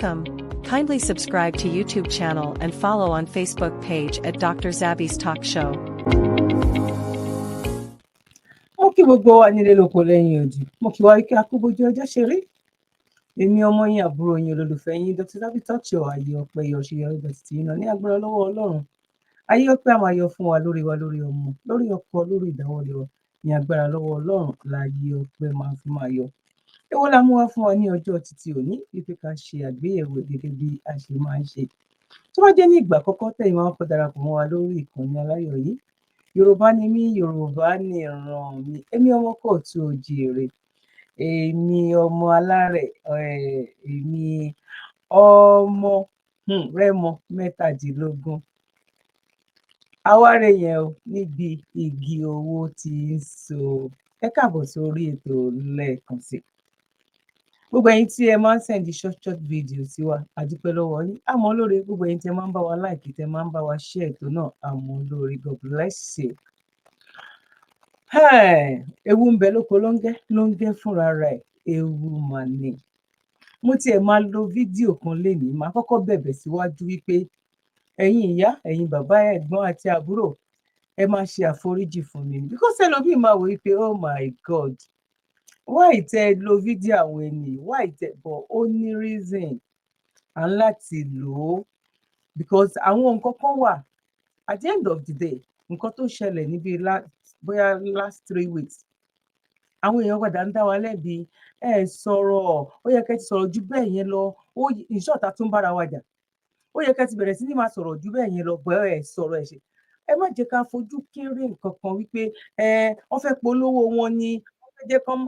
Welcome. Kindly subscribe to YouTube channel and follow on Facebook page at Dr. Zabby's Talk Show. Mo kí gbogbo wa nílé lóko lẹ́yìn odi. Mo kí wa wípé akúbójú ọjọ́ ṣe rí. Èmi ọmọ yín àbúrò yín olólùfẹ́ yín Dr. Zabby Talk Show ayé ọpẹ́ yọ ṣe yọrí bẹ̀tì tí iná ní agbára lọ́wọ́ Ọlọ́run. Ayé ọpẹ́ a máa yọ fún wa lórí ọmọ, lórí ọkọ, lórí ìdáwọ́lé wa. Ní agbára lọ́wọ́ Ọlọ́run láyé ọpẹ́ máa yọ. Èwo la mú wá fún wa ní ọjọ́ títí òní wípé ká ṣe àgbéyẹ̀wò gẹ́gẹ́ bí a ṣe máa ń ṣe. Tó bá jẹ́ ní ìgbà àkọ́kọ́ tẹ̀yin máa ń kọ́ darapọ̀ mọ́ wa lórí ìkànnì aláyọ̀ yìí. Yorùbá ni mí, Yorùbá ni ìran mi. Èmi ọmọ Kóòtù Òjíire. Èmi ọmọ alárẹ̀, èmi ọmọ Rẹ́mọ 17. Àwárẹ̀ yẹn o níbi igi owó ti ń so. Ẹ káàbọ̀ sórí ètò lẹ́ẹ̀kan sí. Gbogbo ẹ̀yin tí ẹ máa ń send short video sí wa, a dúpẹ́ lọ́wọ́ yín. Àmọ́ lóore gbogbo ẹ̀yin tí ẹ máa ń bá wa like, tí ẹ máa ń bá wa share ètò náà, àmọ́ lóore. God bless you. Ewu ń bẹ lóko ló ń gẹ́ fúnra rẹ̀, ewu mà ní. Mo tiẹ̀ máa lo fídíò kan lénìí, màá kọ́kọ́ bẹ̀bẹ̀ síwájú wípé ẹ̀yin ìyá, ẹ̀yin bàbá, ẹ̀gbọ́n àti àbúrò, ẹ máa ṣe àforíjì fún mi. Because ẹlòmíì máa wò wípé oh my God, why tẹ lo fídíò àwọn ẹni, why tẹ bọ̀ ó ní reason à ń láti lò ó. Because àwọn nǹkan kan wà at the end of the day, nǹkan tó ṣẹlẹ̀ níbi bóyá last 3 weeks, àwọn èèyàn padà ń dá wa lẹ́bi, ẹ sọ̀rọ̀, ó yẹ kẹ́ ti sọ̀rọ̀ ju bẹ́ẹ̀ yẹn lọ, ó ìṣọ̀tà tún bára wa jà, ó yẹ kẹ́ ti bẹ̀rẹ̀ sí ní máa sọ̀rọ̀ ju bẹ́ẹ̀ yẹn lọ, bẹ́ẹ̀ ẹ sọ̀rọ̀ ẹ̀ ṣe. Ẹ má jẹ́ ká fojú kéré nǹkan kan wípé wọ́n fẹ́ polówó wọn ni, wọ́n fẹ́ jẹ́ kán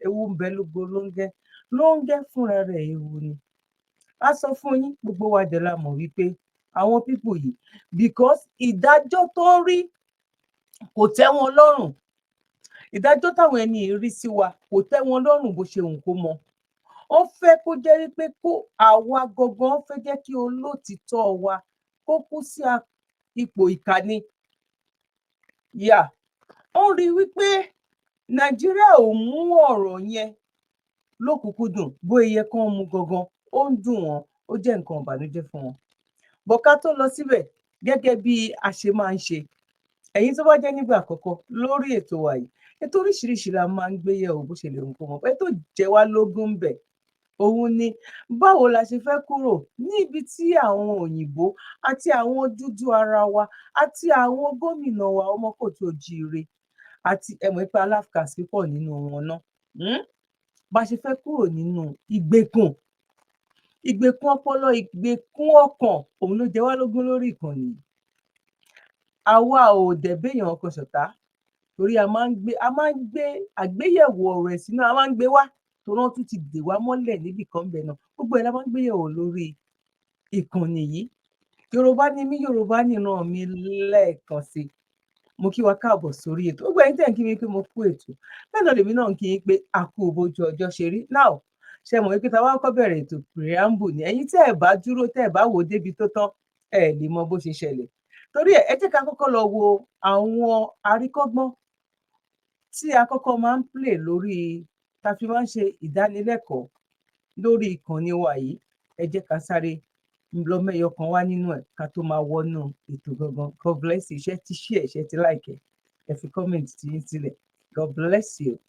ewu ń bẹ lógo ló ń gẹ́ fúnra rẹ̀ ewu ni. A sọ fún yín, gbogbo wa dẹ̀ la mọ̀ wípé àwọn pípò yìí, because ìdájọ́ tó ń rí kò tẹ́ wọn lọ́rùn. Ìdájọ́ táwọn ẹni rí sí wa kò tẹ́ wọn lọ́rùn bó ṣe wù kó mọ. Wọ́n fẹ́ kó jẹ́ wípé kó àwa gangan fẹ́ jẹ́ kí olótìtọ́ wa kó kú sí ipò ìkànnì. Wọ́n rí wípé Nàìjíríà ò mú ọ̀rọ̀ yẹn lókùnkúndùn bó iye kan mú gangan, ó ń dùn wọ́n, ó jẹ́ nǹkan ìbànújẹ́ fún wọn. Bọ̀ká tó lọ síbẹ̀ gẹ́gẹ́ bí a ṣe máa ń ṣe. Ẹ̀yin tó bá jẹ́ nígbà àkọ́kọ́ lórí ètò wa yìí, ètò oríṣiríṣi la máa ń gbé yẹ̀wò bó ṣe lè wù kó mọ̀. Ètò jẹ́ wá lógún ń bẹ̀. Òun ni báwo la ṣe fẹ́ kúrò níbi tí àwọn òyìnbó àti àwọn dúdú ara wa àti àwọn gómìnà wa ọmọ Kóòtù Òjíire àti ẹ̀mọ̀ ìpè aláfkàs púpọ̀ nínú wọn náà. Bá ṣe fẹ́ kúrò nínú ìgbèkùn ọpọlọ, ìgbèkùn ọkàn, òun ló jẹ wá lógún lórí ìkànnì. Àwa ò dẹ̀ béèyàn ọkàn ṣọ̀tá, torí a máa ń gbé àgbéyẹ̀wò ọ̀rọ̀ ẹ̀sìn náà, a máa ń gbé wá tó rán tún ti dè wá mọ́lẹ̀ níbì kan bẹ̀ náà. Gbogbo ẹ̀ la máa ń gbéyẹ̀wò lórí ìkànnì yìí. Yorùbá ni mí, Yorùbá nìran mi lẹ́ẹ̀kan sí. Mo kí wa káàbọ̀ sórí ètò. Gbogbo ẹ̀yin tẹ̀ ń kí mi pé mo kú ètò. Bẹ́ẹ̀ náà lèmi náà ń kí yín pé a kú bójú ọjọ́ ṣe rí. Now, ṣe mọ̀ wípé tá a wá kọ́ bẹ̀rẹ̀ ètò preamble ni. Ẹ̀yin tẹ́ ẹ̀ bá dúró, tẹ́ ẹ̀ bá wò débi tó tán, ẹ lè mọ bó ṣe ṣẹlẹ̀. Torí ẹ jẹ́ ká kọ́kọ́ lọ wo àwọn àríkọ́gbọ́n tí a kọ́kọ́ máa ń play lórí, tá fi máa ń ṣe ìdánilẹ́kọ̀ọ́ lórí ìkànnì wa yìí. Ẹ jẹ́ ká sáré lọ mẹ́yọ kan wá nínú ẹ̀ ká tó máa wọnú ètò gangan. God bless you. Iṣẹ́ ti share, iṣẹ́ ti like, ẹ fi comment tí yín sílẹ̀. God bless you.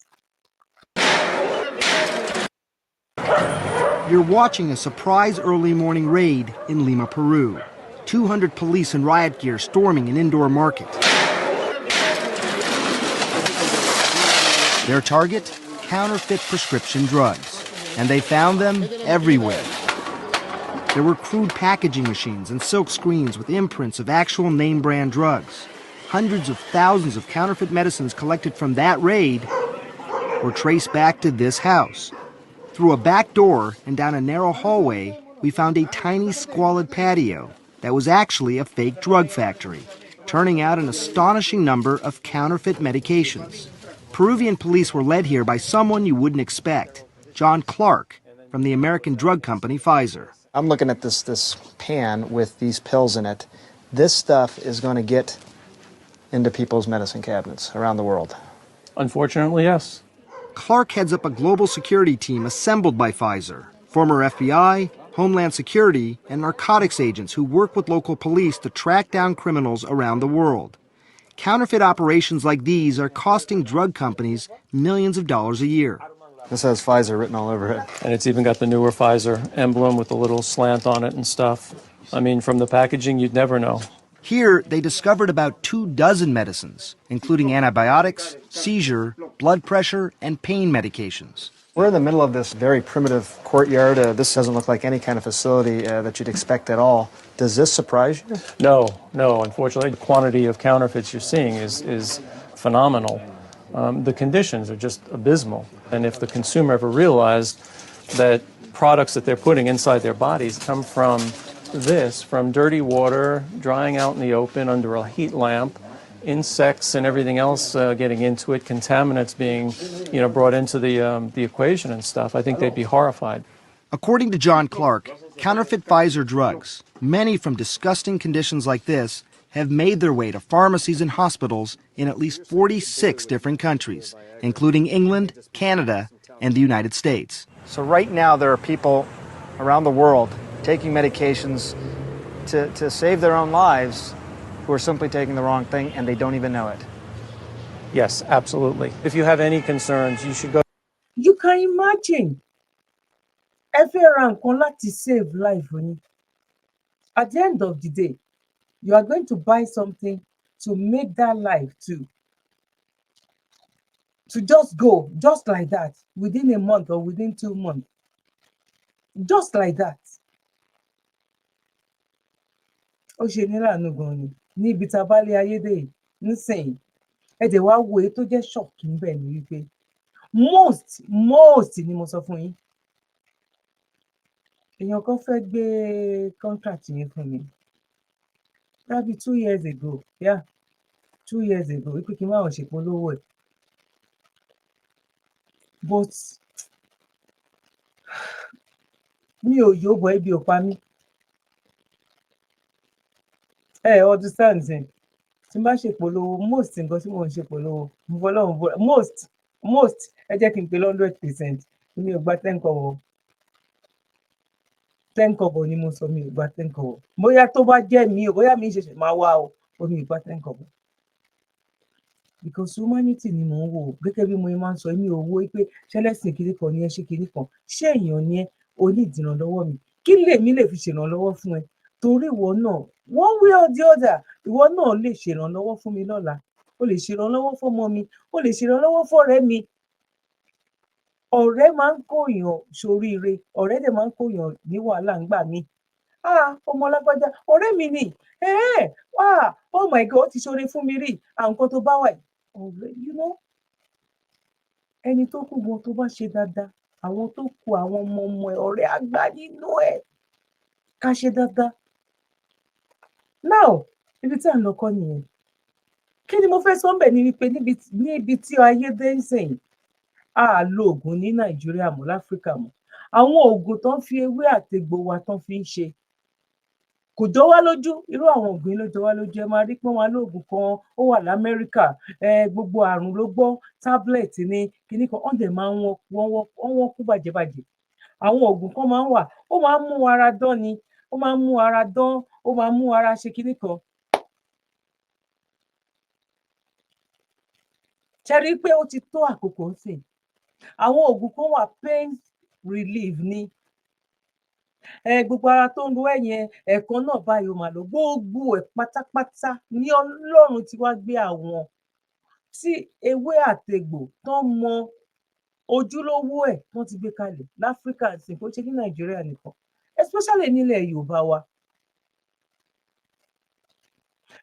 You're watching a surprise early morning raid in Lima, Peru. 200 police in riot gear storming an indoor market. Their target? Counterfeit prescription drugs. And they found them everywhere. There were crude packaging machines and silk screens with imprints of actual name brand drugs. Hundreds of thousands of counterfeit medicines collected from that raid were traced back to this house. Through a back door and down a narrow hallway, we found a tiny squalid patio that was actually a fake drug factory, turning out an astonishing number of counterfeit medications. Peruvian police were led here by someone you wouldn't expect, John Clark, from the American drug company Pfizer. I'm looking at this pan with these pills in it. This stuff is going to get into people's medicine cabinets around the world. Unfortunately, yes. Clark heads up a global security team assembled by Pfizer. Former FBI, Homeland Security, and narcotics agents who work with local police to track down criminals around the world. Counterfeit operations like these are costing drug companies millions of dollars a year. This has Pfizer written all over it. And it's even got the newer Pfizer emblem with the little slant on it and stuff. I mean, from the packaging, you'd never know. Here, they discovered about 24 medicines, including antibiotics, seizure, blood pressure, and pain medications. We're in the middle of this very primitive courtyard. This doesn't look like any kind of facility that you'd expect at all. Does this surprise you? No. Unfortunately, the quantity of counterfeits you're seeing is phenomenal. The conditions are just abysmal. And if the consumer ever realized that products that they're putting inside their bodies come from dirty water, drying out in the open under a heat lamp, insects and everything else getting into it, contaminants being, brought into the equation and stuff, I think they'd be horrified. According to John Clark, counterfeit Pfizer drugs, many from disgusting conditions like this, have made their way to pharmacies and hospitals in at least 46 different countries, including England, Canada, and the United States. So right now there are people around the world taking medications to save their own lives who are simply taking the wrong thing and they don't even know it. Yes, absolutely. If you have any concerns, you should go. You can imagine. Ẹ fẹ́ ra nǹkan láti save life yín. At the end of the day, you are going to buy something to make that life to just go, just like that, within a month or within 2 months. Just like that. Ó ṣe ní láàánú gan ni níbi tá a bá lé ayé dé nísìnyí. Ẹ dẹ̀ wá wo èyí tó jẹ́ shock níbẹ̀ ni wípé most ni mo sọ fún yín. Èèyàn kan fẹ́ gbé contract yẹn fún mi. That be 2 years ago. Yeah, 2 years ago. Wípé kí n má wọn ṣèpolówó ẹ̀. But mi ò yó bọ̀ ebi ò pa mí. Understand nsìn. Tí n bá ṣèpolówó, most nǹkan tí mò ń ṣèpolówó, mo fọlọ́run búra, most ẹ jẹ́ kí n pe 100%. Mi ò gba 10 kọ́bọ̀. 10 kọ́bọ̀ ni mo sọ, mi ò gba 10 kọ́bọ̀. Bóyá tó bá jẹ́ mi ò, bóyá mi ṣẹ̀ṣẹ̀ máa wá o, mi ò gba 10 kọ́bọ̀. Because humanity ni mò ń wò, gẹ́gẹ́ bí mo máa ń sọ, mi ò wo pé ṣẹlẹ́sìn kiri kan ni ẹ ṣe kiri kan. Ṣé èèyàn ni ẹ o ní ìdìrànlọ́wọ́ mi? Kí lèmi lè fi ṣèrànlọ́wọ́ fún ẹ? Torí ìwọ náà, one way or the other, ìwọ náà lè ṣèrànlọ́wọ́ fún mi lọ́la. O lè ṣèrànlọ́wọ́ fọ́mọ mi, o lè ṣèrànlọ́wọ́ fọ́rẹ́ mi. Ọ̀rẹ́ máa ń kóyàn ṣoríire, ọ̀rẹ́ dẹ̀ máa ń kóyàn ní wàhálà ńgbà mí. Ọmọ lágbájá, ọ̀rẹ́ mi ni. Oh my God, ó ti ṣoore fún mi rí. Nǹkan tó bá wà yìí. Ọ̀rẹ́, ẹni tó kù gan tó bá ṣe dáadáa, àwọn tó kù àwọn ọmọ ẹ̀, ọ̀rẹ́ àgbà nínú ẹ̀, ká ṣe dáadáa. Now, ibi tí à ń lọ kọ́ nìyẹn. Kí ni mo fẹ́ sọ ńbẹ̀ ni wípé níbi tí ayé dé ńsìn, a lo oògùn ní Nàìjíríà mọ́, láfíríkà mọ́. Àwọn oògùn tó ń fi ewé àtegbò wa tán fi ń ṣe kò jọ wá lójú. Irú àwọn oògùn yìí ló jọ wá lójú. Ẹ máa rí pé wọn lóògùn kan ó wà l'Amẹ́ríkà, gbogbo àrùn ló gbọ́, tablet ni kinní kan, wọ́n dẹ̀ máa ń wọ́n kú bàjẹ́bàjẹ́. Àwọn oògùn kan máa ń wà, ó máa ń mú ara dán ni, ó máa ń mú ara dán, ó máa ń mú ara ṣe kinní kan. Ṣé rí pé ó ti tó àkókò ńsìn? Àwọn oògùn kan wà, pain relief ni. Gbogbo ara tó ń ro ẹ̀yẹn, ẹ̀kan náà báyìí ó máa lọ. Gbogbo ẹ̀ pátápátá ní Ọlọ́run ti wá gbé àwọn tí ewé àtegbò tán mọ ojúlówó ẹ̀ tán ti gbé kalẹ̀ láfíríkà nsìn, kò ṣe ní Nàìjíríà nìkan, especially nílẹ̀ Yorùbá wa.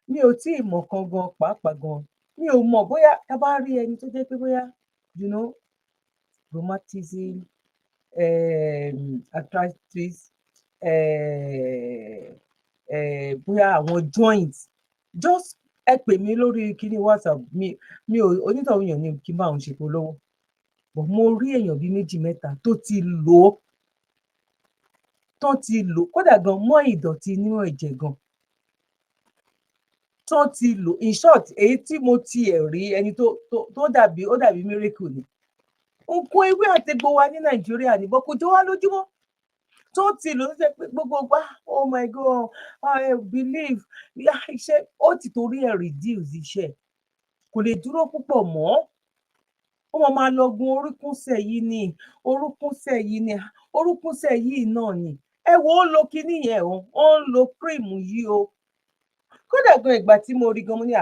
Mi ò tí ì mọ̀ kan gan, pàápàá gan. Mi ò mọ̀ bóyá tá bá rí ẹni tó jẹ́ pé bóyá rheumatism, arthritis, bóyá àwọn joints, just ẹ pè mí lórí kíní WhatsApp. Mi ò onítọ̀hún èèyàn ni kí n bá òun ṣe polówó. But mo rí èèyàn bíi 2 mẹ́ta tó ti lò ó, tán ti lò kódà gan mọ́ ìdọ̀tí nínú ẹ̀jẹ̀ gan. Tán ti lò, in short, èyí tí mo tiẹ̀ rí ẹni tó dàbí miracle ni. Nǹkan ewé àtegbò wa ní Nàìjíríà ni, but kò jọ wá lójú mọ́. tó ti lò ó ṣe pé gbogbo gbà oh my god I believe iṣẹ́ ó ti torí ẹ̀ reduce iṣẹ́ kò lè dúró púpọ̀ mọ́ ó máa lọ gun orúnkúnṣẹ̀ yìí ni orúnkúnṣẹ̀ yìí ni orúnkúnṣẹ̀ yìí náà ni ẹ wo ó lo kinní yẹn o ó ń lo cream yìí o kódà gan ìgbà tí mo rí gan mo ní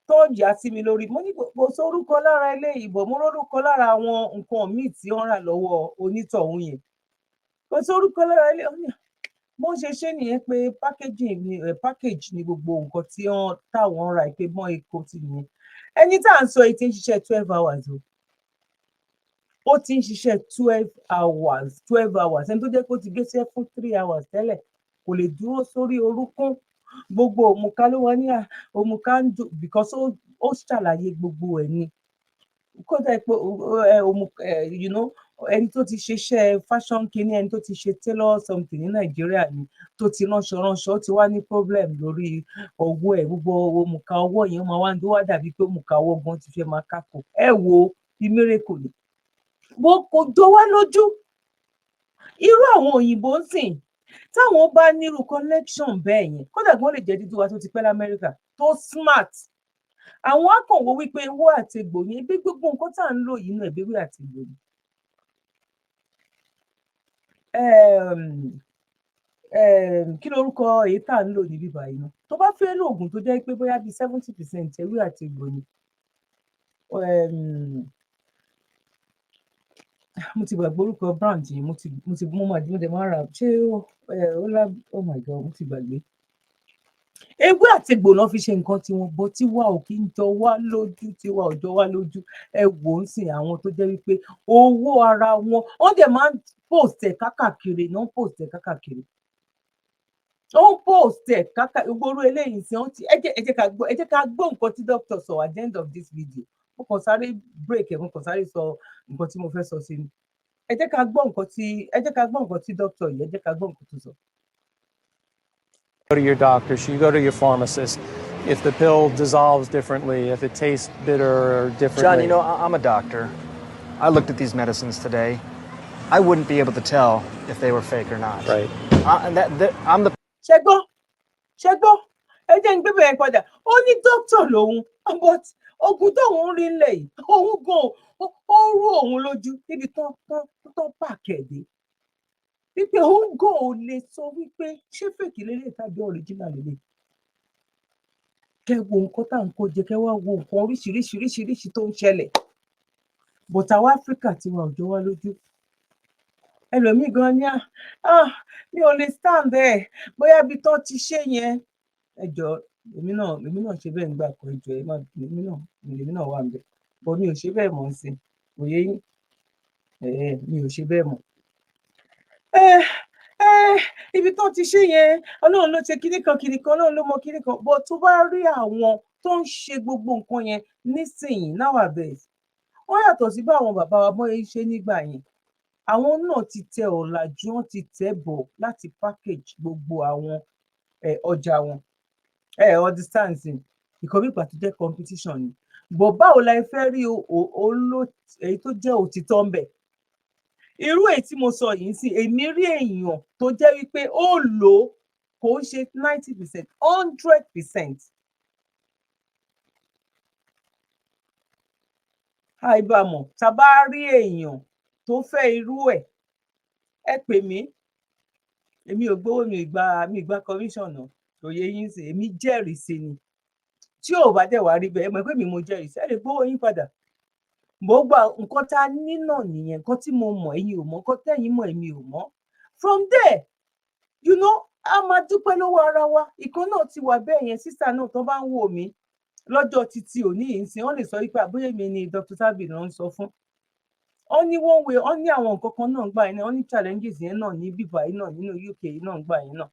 tó yà sí mi lórí mo ní kò sórúkọ lára eléyìí bọ̀ mo rórúkọ lára àwọn nǹkan míì tí wọ́n rà lọ́wọ́ onítọ̀hún yẹn kò sórúkọ lára eléyìí bó ṣe ṣe nìyẹn pé package ni gbogbo nǹkan tí wọ́n táwọn ra pé mọ́ epo ti nìyẹn ẹni tá à ń sọ èyí tí ń ṣiṣẹ́ 12 hours o ó ti ń ṣiṣẹ́ 12 hours ẹni tó jẹ́ pé ó ti gbéṣẹ́ fún 3 hours tẹ́lẹ̀ kò lè dúró sórí orúnkún gbogbo òmùká ló wà ní òmùká ń dùn because ó ṣàlàyé gbogbo ẹ̀ ni kódà pé ẹni tó ti ṣiṣẹ́ fashion kìíní ẹni tó ti ṣe tailor something ní Nàìjíríà ni tó ti ránṣọ ti wá ní problem lórí ọwọ́ ẹ̀ gbogbo òmùká ọwọ́ yẹn máa wá ń wá dàbí pé òmùká ọwọ́ gan ti fẹ́ máa kákò ẹ wo ìmírèkò ni bó kò jọ wá lójú irú àwọn òyìnbó ń sìn táwọn bá nírú connection bẹ́ẹ̀ yẹn kódà gan lè jẹ́ dídú wa tó ti pẹ́ l'Amẹ́ríkà tó smart àwọn akọ̀wé wípé owó àti egbò yẹn bí gbogbo nǹkan tá à ń lò yìí náà ìbéwé àti egbò ni kí lorúkọ èyí tá à ń lò níbí báyìí náà tó bá fẹ́ lo oògùn tó jẹ́ pé bóyá bíi 70% ewé àti egbò ni mo ti gbàgbé orúkọ brand yìí mo dẹ̀ máa rà ṣé ó lá oh my god mo ti gbàgbé ewé àti egbò náà fi ṣe nǹkan tiwọn bọ tiwa ò kí ń jọ wá lójú tiwa ò jọ wá lójú ẹ wò ó sìn àwọn tó jẹ́ wípé owó ara wọn dẹ̀ máa ń post ẹ̀ kákàkiri náà post ẹ̀ kákàkiri ó ń post ẹ̀ kákàkiri gbogbo eléyìí sí ẹ jẹ́ ká gbọ́ nǹkan tí doctor sọ at the end of this video mo kàn sáré break ẹ̀ mo kàn sáré sọ nǹkan tí mo fẹ́ sọ sí ni ẹ jẹ́ ká gbọ́ nǹkan tí doctor yìí ẹ jẹ́ ká gbọ́ nǹkan tó sọ. Go to your doctor, you go to your pharmacist. If the pill dissolves differently, if it tastes bitter or differently. John, you know, I'm a doctor. I looked at these medicines today. I wouldn't be able to tell if they were fake or not. Right. I'm the. ṣẹgbọ́ ẹ jẹ́ ń gbé bẹ̀rẹ̀ padà ó ní doctor lòun but oògùn tóun rí nílẹ̀ yìí òun gan ó rú òun lójú níbi tán pàkẹ́ẹ̀dé wípé òun gan ò lè sọ wípé ṣé fèkì lélẹ̀ tàbí original lélẹ̀ kẹ wo nǹkan tá à ń kó jẹ kẹ wá wo nǹkan oríṣiríṣi tó ń ṣẹlẹ̀ but àwọn Áfíríkà tí wọn ò jọ wá lójú ẹlòmíì gan ni mi ò lè stand there bóyá ibi tán ti ṣe yẹn ẹjọ èmi náà ṣe bẹ́ẹ̀ nígbà kan ẹjọ èmi náà wà níbẹ̀ but mi ò ṣe bẹ́ẹ̀ mọ́ sí òye yín mi ò ṣe bẹ́ẹ̀ mọ́ ibi tó ti ṣe yẹn Ọlọ́run ló ṣe kíní kan Ọlọ́run ló mọ kíní kan bó tó bá rí àwọn tó ń ṣe gbogbo nǹkan yẹn nísìnyí nowadays wọ́n yàtọ̀ sí bá àwọn bàbá wa bọ́ ṣe nígbà yẹn àwọn náà ti tẹ ọ̀làjú wọn ti tẹ̀ bọ̀ láti package gbogbo àwọn ọjà wọn understand ìkọ́ bí ìgbà tó jẹ́ competition ni bọ̀ báwo la fẹ́ rí èyí tó jẹ́ òtítọ́ ń bẹ̀ irú èyí tí mo sọ yìí sí èmi rí èèyàn tó jẹ́ wípé ó lò ó kò ń ṣe 90% 100%. àìbámọ̀ tá a bá rí èèyàn tó fẹ́ irú ẹ̀ ẹ pè mí èmi ò gbowó mi ìgbà commission náà òye yín sí èmi jẹ́rìí sí ni tí ò bá dẹ̀ wá rí bẹ́ẹ̀ mọ̀ pé mi mo jẹ́rìí sí ẹ lè gbowó yín padà mo gba nǹkan tá a ní náà nìyẹn nǹkan tí mo mọ̀ ẹ̀yin ò mọ̀ nǹkan tẹ́yin mọ̀ èmi ò mọ̀ from there a máa dúpẹ́ lọ́wọ́ ara wa ìkan náà ti wà bẹ́ẹ̀ yẹn sísà náà tó bá ń wò mí lọ́jọ́ títí òní yìí sí wọ́n lè sọ wípé àbúyè mi ni Dr. Sabi náà ń sọ fún wọ́n ní one way wọ́n ní àwọn nǹkan kan náà ń gbà yẹn náà wọ́n ní challenges yẹn náà ní bíbá yìí náà nínú UK yìí náà ń gbà yẹn náà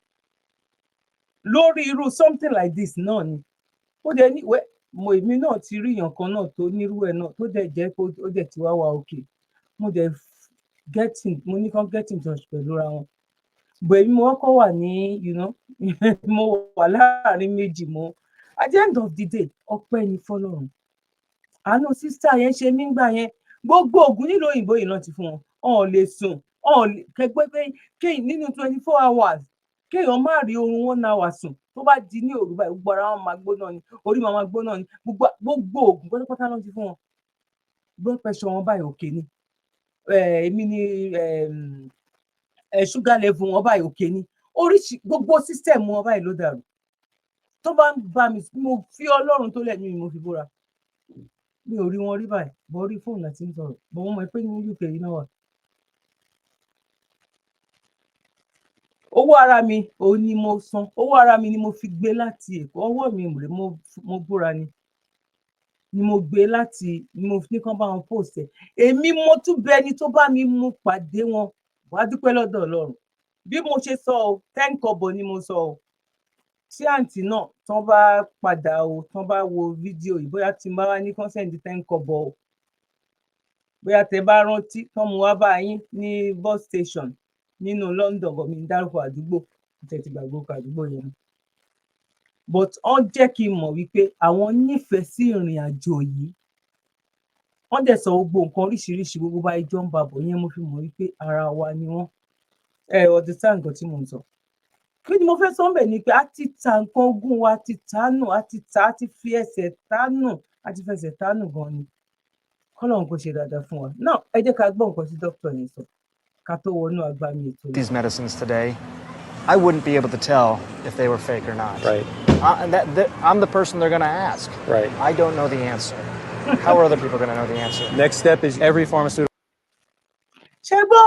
lórí irú something like this náà ni ó dẹ̀ ní èmi náà ti rí èèyàn kan náà tó nírú ẹ̀ náà tó dẹ̀ jẹ́ pé ó dẹ̀ ti wá wá òkè mo dẹ̀ mo ní kán get in touch pẹ̀lú ra wọn bọ̀ èmi mo kọ́kọ́ wà ní mo wà láàrin méjì mo at the end of the day ọpẹ́ ni fọ́lọ́run àánú sísá yẹn ṣe mí gbà yẹn gbogbo ògùn nílò òyìnbó yìí náà ti fún wọn ò lè sùn kẹgbẹ́ pé kéyìn nínú 24 hours kéèyàn má rí oorun 1 hour sùn tó bá di ní òru báyìí gbogbo ara wọn máa gbóná ni orí máa gbóná ni gbogbo oògùn pátápátá ló ti fún wọn blood pressure wọn báyìí òkè ni èmi ni sugar level wọn báyìí òkè ni oríṣi gbogbo system wọn báyìí ló dàrú tó bá ń bá mi mo fi Ọlọ́run tó lẹ́nu mi mo fi búra mi ò rí wọn rí báyìí bọ́ rí fóònù láti ń sọ̀rọ̀ bọ́ wọ́n mọ̀ pé ní UK yìí náà wà. owó ara mi òun ni mo san owó ara mi ni mo fi gbé láti Èkó ọwọ́ mi rè mo búra ni mo gbé láti ni mo ní kán bá wọn post ẹ̀ èmi mo tún bẹ ẹni tó bá mi mú pàdé wọn wàá dúpẹ́ lọ́dọ̀ Ọlọ́run bí mo ṣe sọ ọ 10 kọ́bọ̀ ni mo sọ ọ tí àǹtí náà tán bá padà o tán bá wo fídíò yìí bóyá tí n bá wá ní kán send 10 kọ́bọ̀ o bóyá tẹ bá rántí tán mú wá bá yín ní bus station nínú London bọ̀ mi ń dárúkọ àdúgbò tẹ̀ ti gbàgbọ́ àdúgbò yẹn but wọ́n jẹ́ kí n mọ̀ wípé àwọn nífẹ̀ẹ́ sí ìrìn àjò yìí wọ́n dẹ̀ sọ gbogbo nǹkan oríṣiríṣi gbogbo bá ijó ń babọ̀ yẹn mo fi mọ̀ wípé ara wa ni wọ́n ọdún tá nǹkan tí mo ń sọ kí ni mo fẹ́ sọ ń bẹ̀ ni pé a ti ta nǹkan ogún wa a ti tánù a ti fi ẹsẹ̀ tánù a ti fẹsẹ̀ tánù gan ni kọ́lọ́run kò ṣe dáadáa fún wa náà ẹ jẹ́ ká gbọ́ nǹkan tí dókítà yẹn sọ ká tó wọnú agbami ètò. These medicines today, I wouldn't be able to tell if they were fake or not. Right. I'm the person they're going to ask. Right. I don't know the answer. How are other people going to know the answer? Next step is every pharmaceutical. ṣé gbọ́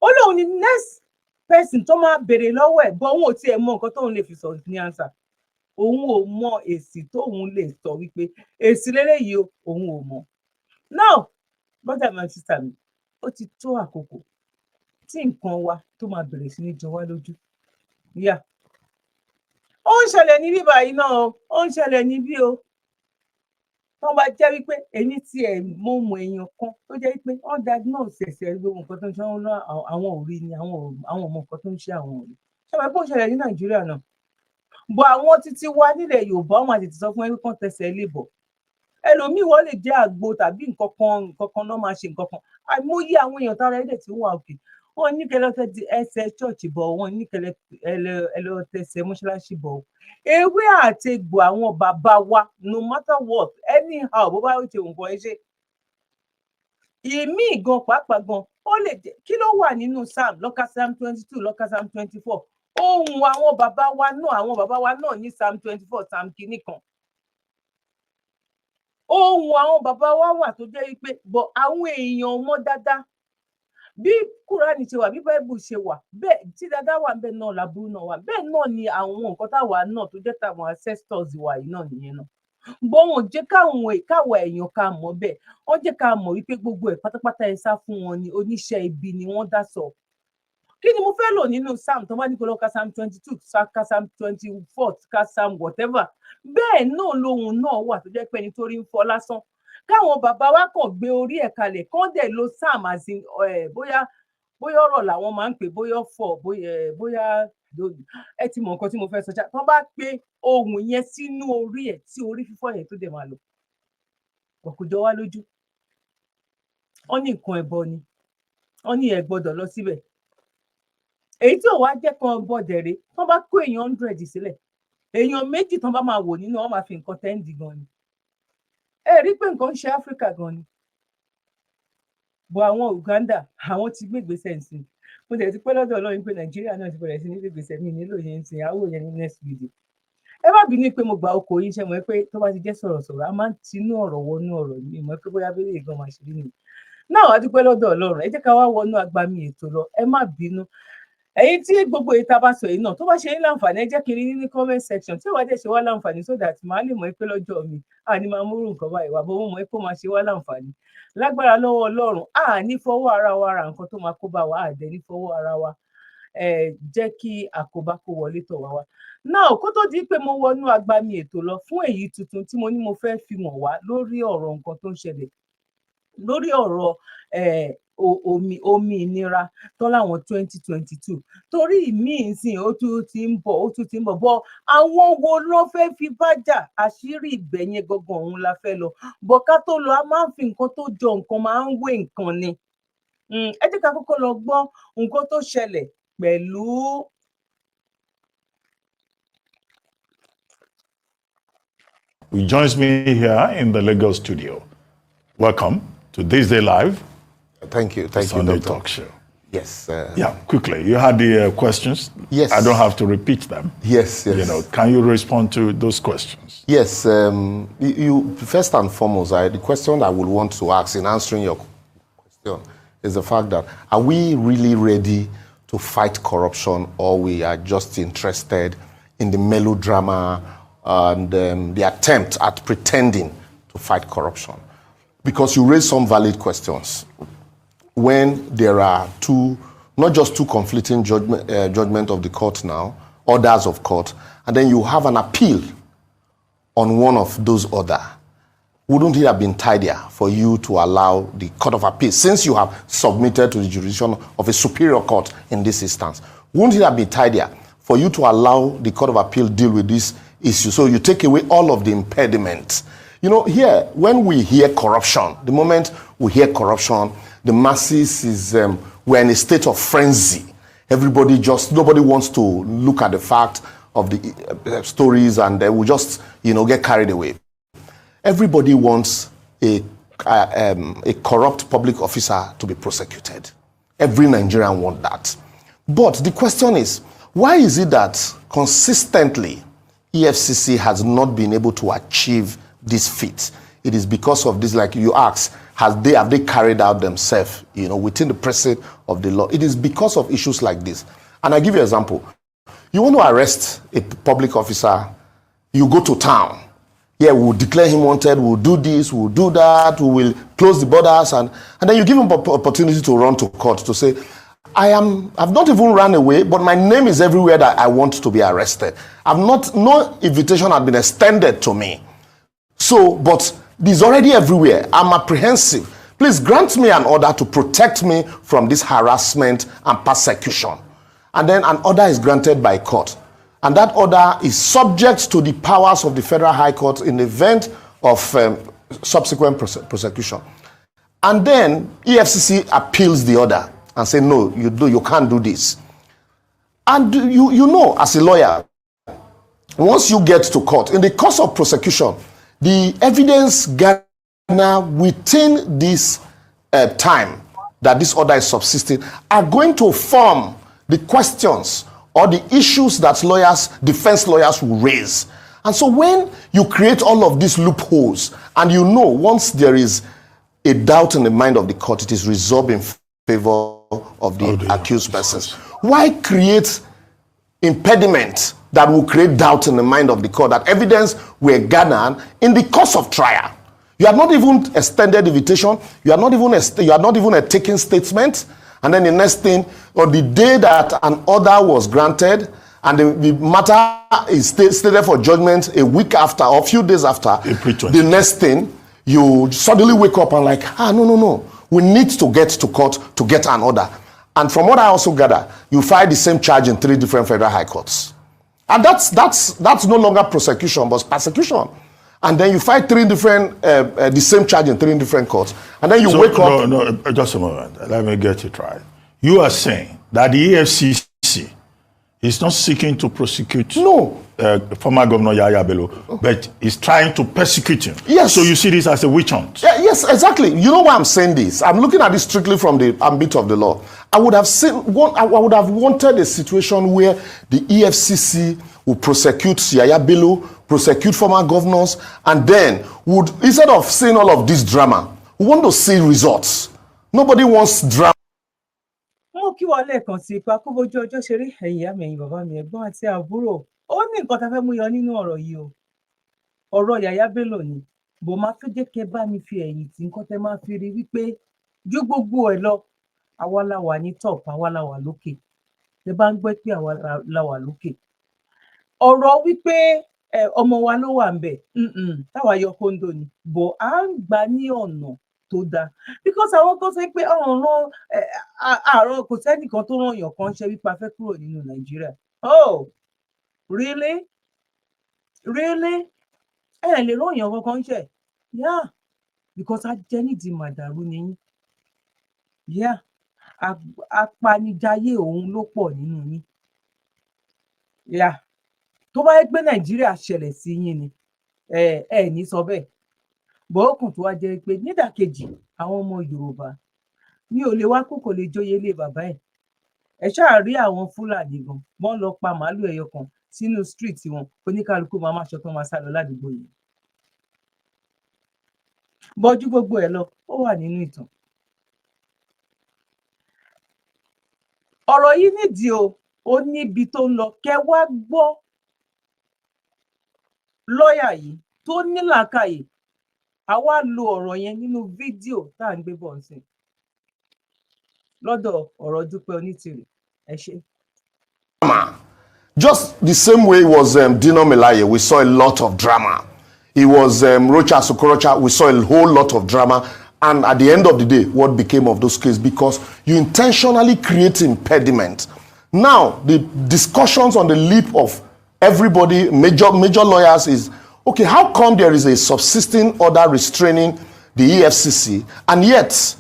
ó lóun ni next person tó máa béèrè lọ́wọ́ ẹ̀ bọ́ òun ò tiẹ̀ mọ nǹkan tóun lè fi sọ ní answer òun ò mọ èsì tóun lè sọ wípé èsì lélẹ́yìí o òun ò mọ. now brother my sister mi ó ti tó àkókò tí nǹkan wa tó máa bẹ̀rẹ̀ sí ní jọ wá lójú yá ó ń ṣẹlẹ̀ ní bíbá yìí náà ó ń ṣẹlẹ̀ níbí o wọ́n bá jẹ́ wípé èyí tí ẹ̀ mọ̀ mọ̀ èèyàn kan tó jẹ́ wípé wọ́n diagnose ẹ̀sẹ̀ gbogbo nǹkan tó ń ṣe àwọn òrí ni àwọn ọmọ nǹkan tó ń ṣe àwọn òrí ṣọwọ́ pé ó ṣẹlẹ̀ ní Nàìjíríà náà bọ̀ àwọn títí wá nílẹ̀ Yorùbá wọn àti ti sọ fún ẹgbẹ́ kan tẹsẹ̀ lè bọ̀ ẹlòmíì wọ́n lè jẹ́ àgbo tàbí nǹkan kan náà máa ṣe nǹkan kan àìmọye àwọn èèyàn tára ẹ̀dẹ̀ tí wọ́n wà òkè wọ́n ní kẹlẹ́ tẹ ẹsẹ̀ ṣọ́ọ̀ṣì bọ̀ wọ́n ní kẹlẹ́ ẹlẹ́tẹsẹ̀ mọ́ṣáláṣí bọ̀ ewé àti egbò àwọn bàbá wa no matter what anyhow bó bá ṣe nǹkan ẹ ṣe ìmí gan pàápàá gan ó lè jẹ́ kí ló wà nínú Psalm lọ́ka Psalm 22 lọ́ka Psalm 24 ohun àwọn bàbá wa náà ní Psalm 24 Psalm kìíní kan ohun àwọn bàbá wa wà tó jẹ́ wípé bọ̀ àwọn èèyàn mọ̀ dáadáa bí Kúránì ṣe wà bí Báíbù ṣe wà bẹ́ẹ̀ tí dáadáa wà bẹ́ẹ̀ náà làbúrú náà wà bẹ́ẹ̀ náà ni àwọn nǹkan táwa náà tó jẹ́ táwọn ancestors wà yìí náà nìyẹn náà bọ́ wọn jẹ́ káwọn èèyàn ká mọ̀ bẹ́ẹ̀ wọ́n jẹ́ ká mọ̀ wípé gbogbo ẹ̀ pátápátá ẹ sá fún wọn ni oníṣẹ́ ibi ni wọ́n dá sọ kí ni mo fẹ́ lò nínú Psalm tó bá ní kó lọ ka Psalm 22 ka Psalm 24 ka Psalm whatever bẹ́ẹ̀ náà lóhun náà wà tó jẹ́ pé ẹni tó rí ń fọ́ lásán káwọn bàbá wa kàn gbé orí ẹ̀ kalẹ̀ kán dẹ̀ lo Psalm àti bóyá ọ̀rọ̀ làwọn máa ń pè bóyá ọ̀fọ̀ bóyá ẹ ti mọ̀ nǹkan tí mo fẹ́ sọ ṣá tán bá gbé ohun yẹn sínú orí ẹ̀ tí orí fífọ́ yẹn tó dẹ̀ máa lọ kò jọ wá lójú wọ́n ní nǹkan ẹbọ ni wọ́n ní ẹ gbọ́dọ̀ lọ síbẹ̀ èyí tí ò wá jẹ́ kan bọ̀dẹ̀rẹ̀ tán bá kó èèyàn 100 sílẹ̀ èèyàn méjì tán bá máa wò nínú wọn máa fi nǹkan tẹ́ǹdì gan ni ẹ rí pé nǹkan ń ṣe Áfíríkà gan ni bọ̀ àwọn Uganda àwọn ti gbégbèsè ǹsìn mo tẹ̀ ti pẹ́ lọ́dọ̀ Ọlọ́run pé Nàìjíríà náà ti bẹ̀rẹ̀ sí ní gbégbèsè mi nílò yẹn ǹsìn àwọ̀ yẹn ní next video ẹ má bínú pé mo gba oko yín ṣe mọ̀ pé tó bá ti jẹ́ sọ̀rọ̀sọ̀rọ̀ a máa ń tinú ọ̀rọ̀ wọnú ọ̀rọ̀ mi mọ̀ pé bóyá bẹ́ẹ̀ lè gan máa ṣe rí nìyí náà wá dúpẹ́ lọ́dọ̀ Ọlọ́run ẹ jẹ́ ká wá wọnú agbami ètò lọ ẹ má bínú ẹ̀yin tí gbogbo ìta bá sọ yìí náà tó bá ṣe ní láǹfààní ẹ jẹ́ kí n rí ní comment section tí wàá dẹ̀ ṣe wá láǹfààní so that màá lè mọ̀ pé lọ́jọ́ mi àní máa múrù nǹkan báyìí wà bó mọ̀ pé ó máa ṣe wá láǹfààní lágbára lọ́wọ́ Ọlọ́run àní fọwọ́ ara wa ra nǹkan tó máa kó bá wa àdẹ ní fọwọ́ ara wa jẹ́ kí àkóbá kó wọlé tọ̀ wá wá náà kó tó di pé mo wọnú agbami ètò lọ fún èyí tuntun tí mo ní mo fẹ́ fi wọ̀n wá lórí ọ̀rọ̀ nǹkan tó ń ṣẹlẹ̀ lórí ọ̀rọ̀ omi ìnira tó láwọn 2022 torí ìmíì sìn ó tún ti ń bọ̀ bọ́ àwọn wo ló fẹ́ fi bájà àṣírí ibẹ̀ yẹn gangan òun la fẹ́ lọ bọ́ ká tó lọ a máa ń fi nǹkan tó jọ nǹkan máa ń wé nǹkan ni ẹ jẹ́ ká kọ́kọ́ lọ gbọ́ nǹkan tó ṣẹlẹ̀ pẹ̀lú. Who joins me here in the Lagos studio. Welcome to This Day Live. Thank you, Sunday Doctor. Talk Show. Yes. Yeah, quickly. You had the questions. Yes. I don't have to repeat them. Yes. You know, can you respond to those questions? Yes. You first and foremost, the question I would want to ask in answering your question is the fact that are we really ready to fight corruption, or we are just interested in the melodrama and the attempt at pretending to fight corruption? Because you raise some valid questions. When there are not just two conflicting judgment of the court now, orders of court, and then you have an appeal on one of those orders, wouldn't it have been tidier for you to allow the Court of Appeal, since you have submitted to the jurisdiction of a superior court in this instance, wouldn't it have been tidier for you to allow the Court of Appeal deal with this issue? So you take away all of the impediments. You know, here, when we hear corruption, the moment we hear corruption, the masses we're in a state of frenzy. Nobody wants to look at the fact of the stories, and they will just, get carried away. Everybody wants a corrupt public officer to be prosecuted. Every Nigerian wants that. But the question is, why is it that consistently EFCC has not been able to achieve this feat? It is because of this, like you asked, have they carried out themselves, within the precedent of the law? It is because of issues like this. And I give you an example. You want to arrest a public officer, you go to town. Yeah, we'll declare him wanted, we'll do this, we'll do that, we will close the borders, and then you give him opportunity to run to court to say, I've not even run away, but my name is everywhere that I want to be arrested. No invitation had been extended to me. So, but it's already everywhere. I'm apprehensive. Please grant me an order to protect me from this harassment and persecution. And then an order is granted by court. And that order is subject to the powers of the Federal High Court in the event of subsequent prosecution. And then EFCC appeals the order and say, no, you can't do this. And you know, as a lawyer, once you get to court, in the course of prosecution, the evidence gathered within this time that this order is subsisting are going to form the questions or the issues that defense lawyers will raise. And so when you create all of these loopholes, and once there is a doubt in the mind of the court, it is resolved in favor of the accused persons. Why create impediment that will create doubt in the mind of the court that evidence were gathered in the course of trial? You are not even extended invitation. You are not even a taking statement. And then the next thing, on the day that an order was granted, and the matter is stated for judgment a week after or a few days after, the next thing, you suddenly wake up and like, no. We need to get to court to get an order. And from what I also gather, you file the same charge in 3 different federal high courts. And that's no longer prosecution, but persecution. And then you file the same charge in 3 different courts. And then you wake up. No, just a moment. Let me get it right. You are saying that the EFCC is not seeking to prosecute former Governor Yaya Bello, but is trying to persecute him. Yes. So you see this as a witch hunt. Yeah, yes, exactly. You know why I'm saying this? I'm looking at this strictly from the ambit of the law. I would have wanted a situation where the EFCC would prosecute Yaya Bello, prosecute former governors, and then would, instead of seeing all of this drama, we want to see results. Nobody wants drama. Mo kí wa lẹ́ẹ̀kan sí ipa kó bójú ọjọ́ ṣeré ẹ̀yin ìyá mi ẹ̀yin bàbá mi ẹ̀gbọ́n àti àbúrò. Ó ní nǹkan tá a fẹ́ mú yọ nínú ọ̀rọ̀ yìí o. Ọ̀rọ̀ Yaya Bello ni. Bò máa tó jẹ́ kẹ́ bá mi fi ẹ̀yìn tí nǹkan tẹ́ máa fi rí wípé ju gbogbo ẹ̀ lọ. Àwa la wà ní top, àwa la wà lókè. Tẹ́ bá ń gbọ́ pé àwa la wà lókè. Ọ̀rọ̀ wípé ọmọ wa ló wà ńbẹ̀. Táwa yọ kóńdó ni. Bò à ń gbà ní ọ̀nà tó dáa, because àwọn kan sọ pé àárọ̀ kò sẹ́nìkan tó ràn yàn kan ṣe wípé a fẹ́ kúrò nínú Nàìjíríà. Oh, really? Ẹ lè ràn yàn kankan ṣe? Yeah, because a jẹ́ nídìí màdàrú ni yín. Yeah, apanijayé òun ló pọ̀ nínú yín. Tó bá yẹ pé Nàìjíríà ṣẹlẹ̀ sí yín ni ẹ ní sọ bẹ́ẹ̀. Bọ́ọ̀kùn tó wá jẹ́ pé nídàkejì àwọn ọmọ Yorùbá mi ò lè wá kó kò lè jóyè ilé bàbá ẹ̀. Ẹ ṣáà rí àwọn Fúlàní gan wọ́n lọ pa màálù ẹyọ kan sínú street wọn, oníkálukú máa máa ṣọtán máa sá lọ ládùúgbò yìí. Bọ́jú gbogbo ẹ̀ lọ ó wà nínú ìtàn. Ọ̀rọ̀ yìí nídìí ó níbi tó ń lọ. Kẹ́ wá gbọ́ lọ́ọ̀yà yìí tó ní làákàyè, a wá lo ọ̀rọ̀ yẹn nínú fídíò tá à ń gbé bọ̀ nsìn lọ́dọ̀ ọ̀rọ̀ Dúpẹ́ Onítìrì. Ẹ ṣé. Just the same way it was Dino Melaye, we saw a lot of drama. It was Rocha Sokorocha, we saw a whole lot of drama. And at the end of the day, what became of those cases? Because you intentionally create impediment. Now, the discussions on the lip of everybody, major lawyers is, okay, how come there is a subsisting order restraining the EFCC, and yet,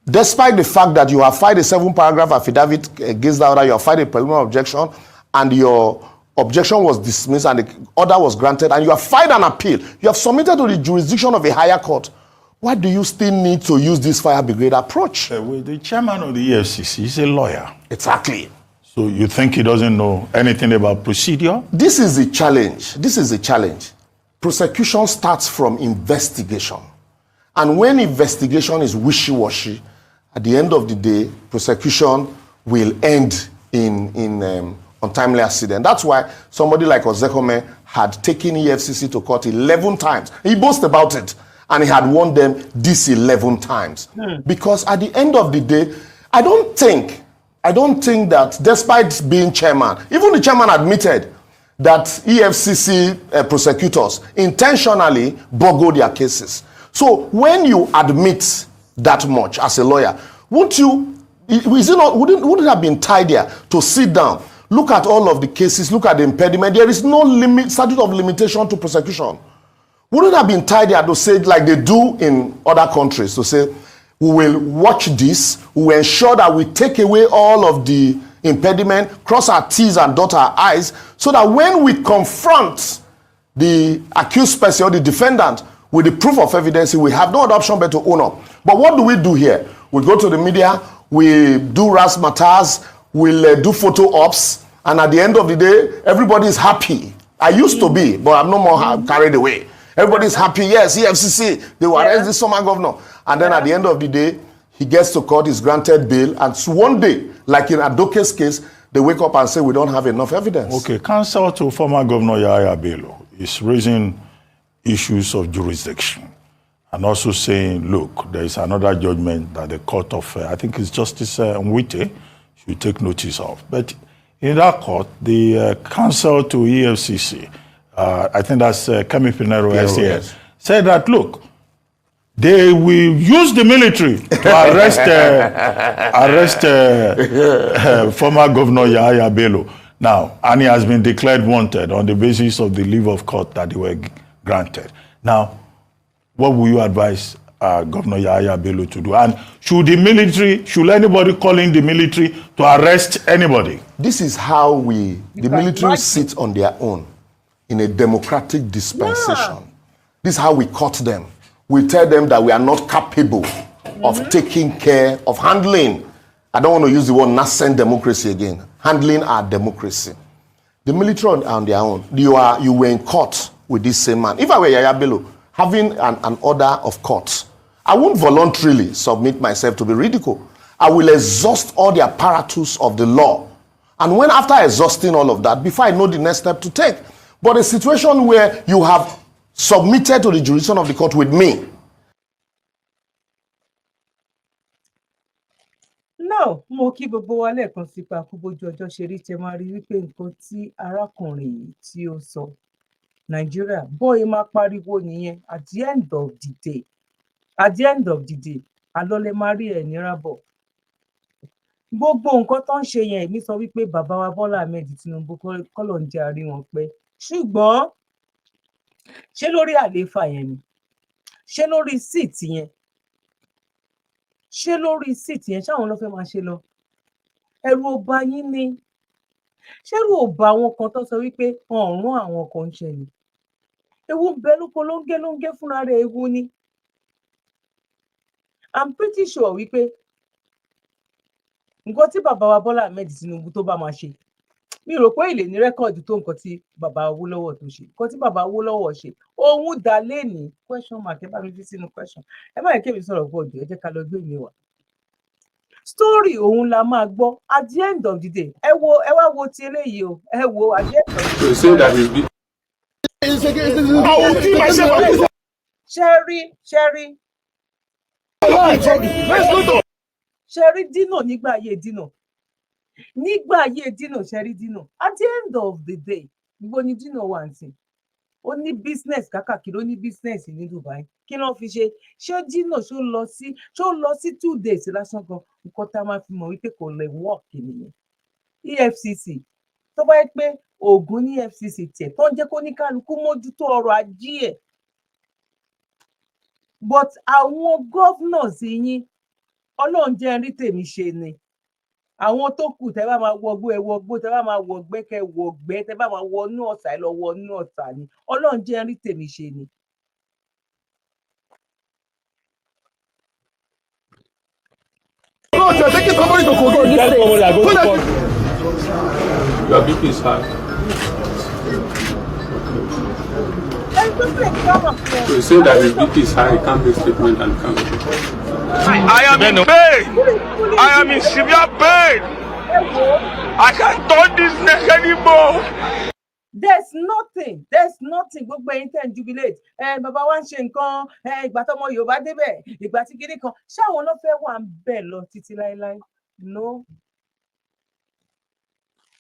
despite the fact that you have filed a 7-paragraph affidavit against that order, you have filed a preliminary objection, and your objection was dismissed and the order was granted, and you have filed an appeal, you have submitted to the jurisdiction of a higher court, why do you still need to use this fire brigade approach? Well, the chairman of the EFCC is a lawyer. Exactly. So you think he doesn't know anything about procedure? This is the challenge. This is the challenge. Prosecution starts from investigation. And when investigation is wishy-washy, at the end of the day, prosecution will end in untimely accident. That's why somebody like Ozekome had taken EFCC to court 11 times. He boasts about it. And he had won them this 11 times. Because at the end of the day, I don't think that despite being chairman, even the chairman admitted that EFCC prosecutors intentionally boggle their cases. So when you admit that much as a lawyer, wouldn't it have been tidier to sit down, look at all of the cases, look at the impediment? There is no statute of limitation to prosecution. Wouldn't it have been tidier to say, like they do in other countries, to say, we will watch this, we will ensure that we take away all of the impediment, cross our T's and dot our I's, so that when we confront the accused person or the defendant with the proof of evidence, we have no other option but to own up. But what do we do here? We go to the media, we do razzmatazz, we'll do photo ops, and at the end of the day, everybody is happy. I used to be, but I'm no more carried away. Everybody's happy. Yes, EFCC, they will arrest this former governor. And then at the end of the day, he gets to court, is granted bail. And so one day, like in Adoke's case, they wake up and say, we don't have enough evidence. Okay, counsel to former Governor Yahaya Bello is raising issues of jurisdiction and also saying, look, there is another judgment that the court of, I think it's Justice Nwite, should take notice of. But in that court, the counsel to EFCC, I think that's Kemi Pinero, yes, said that, look, they will use the military to arrest former Governor Yahaya Bello. Now, and he has been declared wanted on the basis of the leave of court that they were granted. Now, what will you advise Governor Yahaya Bello to do? And should anybody call in the military to arrest anybody? This is how the military sits on their own in a democratic dispensation. This is how we cut them. We tell them that we are not capable of taking care of handling. I don't want to use the word nascent democracy again. Handling our democracy. The military on their own. You were in court with this same man. If I were Yahaya Bello, having an order of court, I won't voluntarily submit myself to be ridiculed. I will exhaust all the apparatus of the law. And when after exhausting all of that, before I know the next step to take. But a situation where you have submitted to the jurisdiction of the court with me. Now, mo kí gbogbo wa lẹ́ẹ̀kan sí pa kú bójú ọjọ́ ṣe rí tẹ máa rí wípé nǹkan tí arákùnrin yìí tí ó sọ Nàìjíríà bóyá máa pariwo nìyẹn at the end of the day alọ́lẹ̀ máa rí ẹ̀ níràbọ̀. Gbogbo nǹkan tó ń ṣe yẹn èmi sọ wípé bàbá wa Bọ́lá Ahmed Tinubu kọ́lọ̀ ń jẹ́ àrí wọn pé ṣùgbọ́n ṣé lórí àlééfà yẹn ni ṣé lórí síìtì yẹn ṣé lórí síìtì yẹn ṣáwọn ló fẹ́ máa ṣe lọ ẹ̀rù ò bá yín ni ṣẹ́rù ò bá àwọn kan tó sọ wípé ọ̀run àwọn kan ń ṣe ni ewu ń bẹ lóko ló ń gé fúnra rẹ̀ ewu ni I'm pretty sure wípé nǹkan tí bàbá wa Bọ́lá Ahmed Tinubu tó bá máa ṣe mi rò pé ilé ní rẹ́kọ̀dì tó nǹkan tí bàbá Awólọ́wọ̀ tó ṣe nǹkan tí bàbá Awólọ́wọ̀ ṣe òun dá lẹ́ni question mark ẹ bá mi fi sínú question ẹ má yẹ kí èmi sọ̀rọ̀ pọ̀ jù ẹ jẹ́ ká lọ gbé mi wá story òun la máa gbọ́ at the end of the day ẹ wá wo ti eléyìí o ẹ wo at the end of the day. Ṣẹ́rí Dino nígbà ayé Dino ṣẹ́rí Dino at the end of the day gbogbo ni Dino wà ntì ó ní business kákàkiri ó ní business ní Dubai kí ló fi ṣe ṣé Dino ṣó lọ sí 2 days lásán gan nǹkan tá a máa fi mọ̀ wípé kò lè work nìyẹn EFCC tó bá yẹ pé oògùn ní EFCC tiẹ̀ tó ń jẹ́ kó ní kálukú mójútó ọrọ̀ ajé ẹ̀ but àwọn governors yín Ọlọ́run jẹ́ rí tèmi ṣe ni àwọn tó kù tẹ́ bá máa wọgbó ẹ wọgbó tẹ́ bá máa wọgbẹ́ kẹ́ wọgbẹ́ tẹ́ bá máa wọnú ọ̀sà ẹ lọ wọnú ọ̀sà ni Ọlọ́run jẹ́ rí tèmi ṣe ni. You're taking somebody to Kogi. Your BP is high. So you say that his BP is high, he can't make statement and can't. I am in pain. I am in severe pain. I can't turn this neck anymore. There's nothing gbogbo ẹ̀yin tẹ́ ń jubilate bàbá wa ń ṣe nǹkan ìgbà tọ́mọ Yorùbá débẹ̀ ìgbà tí gidi kan ṣáwọn ló fẹ́ wà ń bẹ̀ lọ títí láéláé no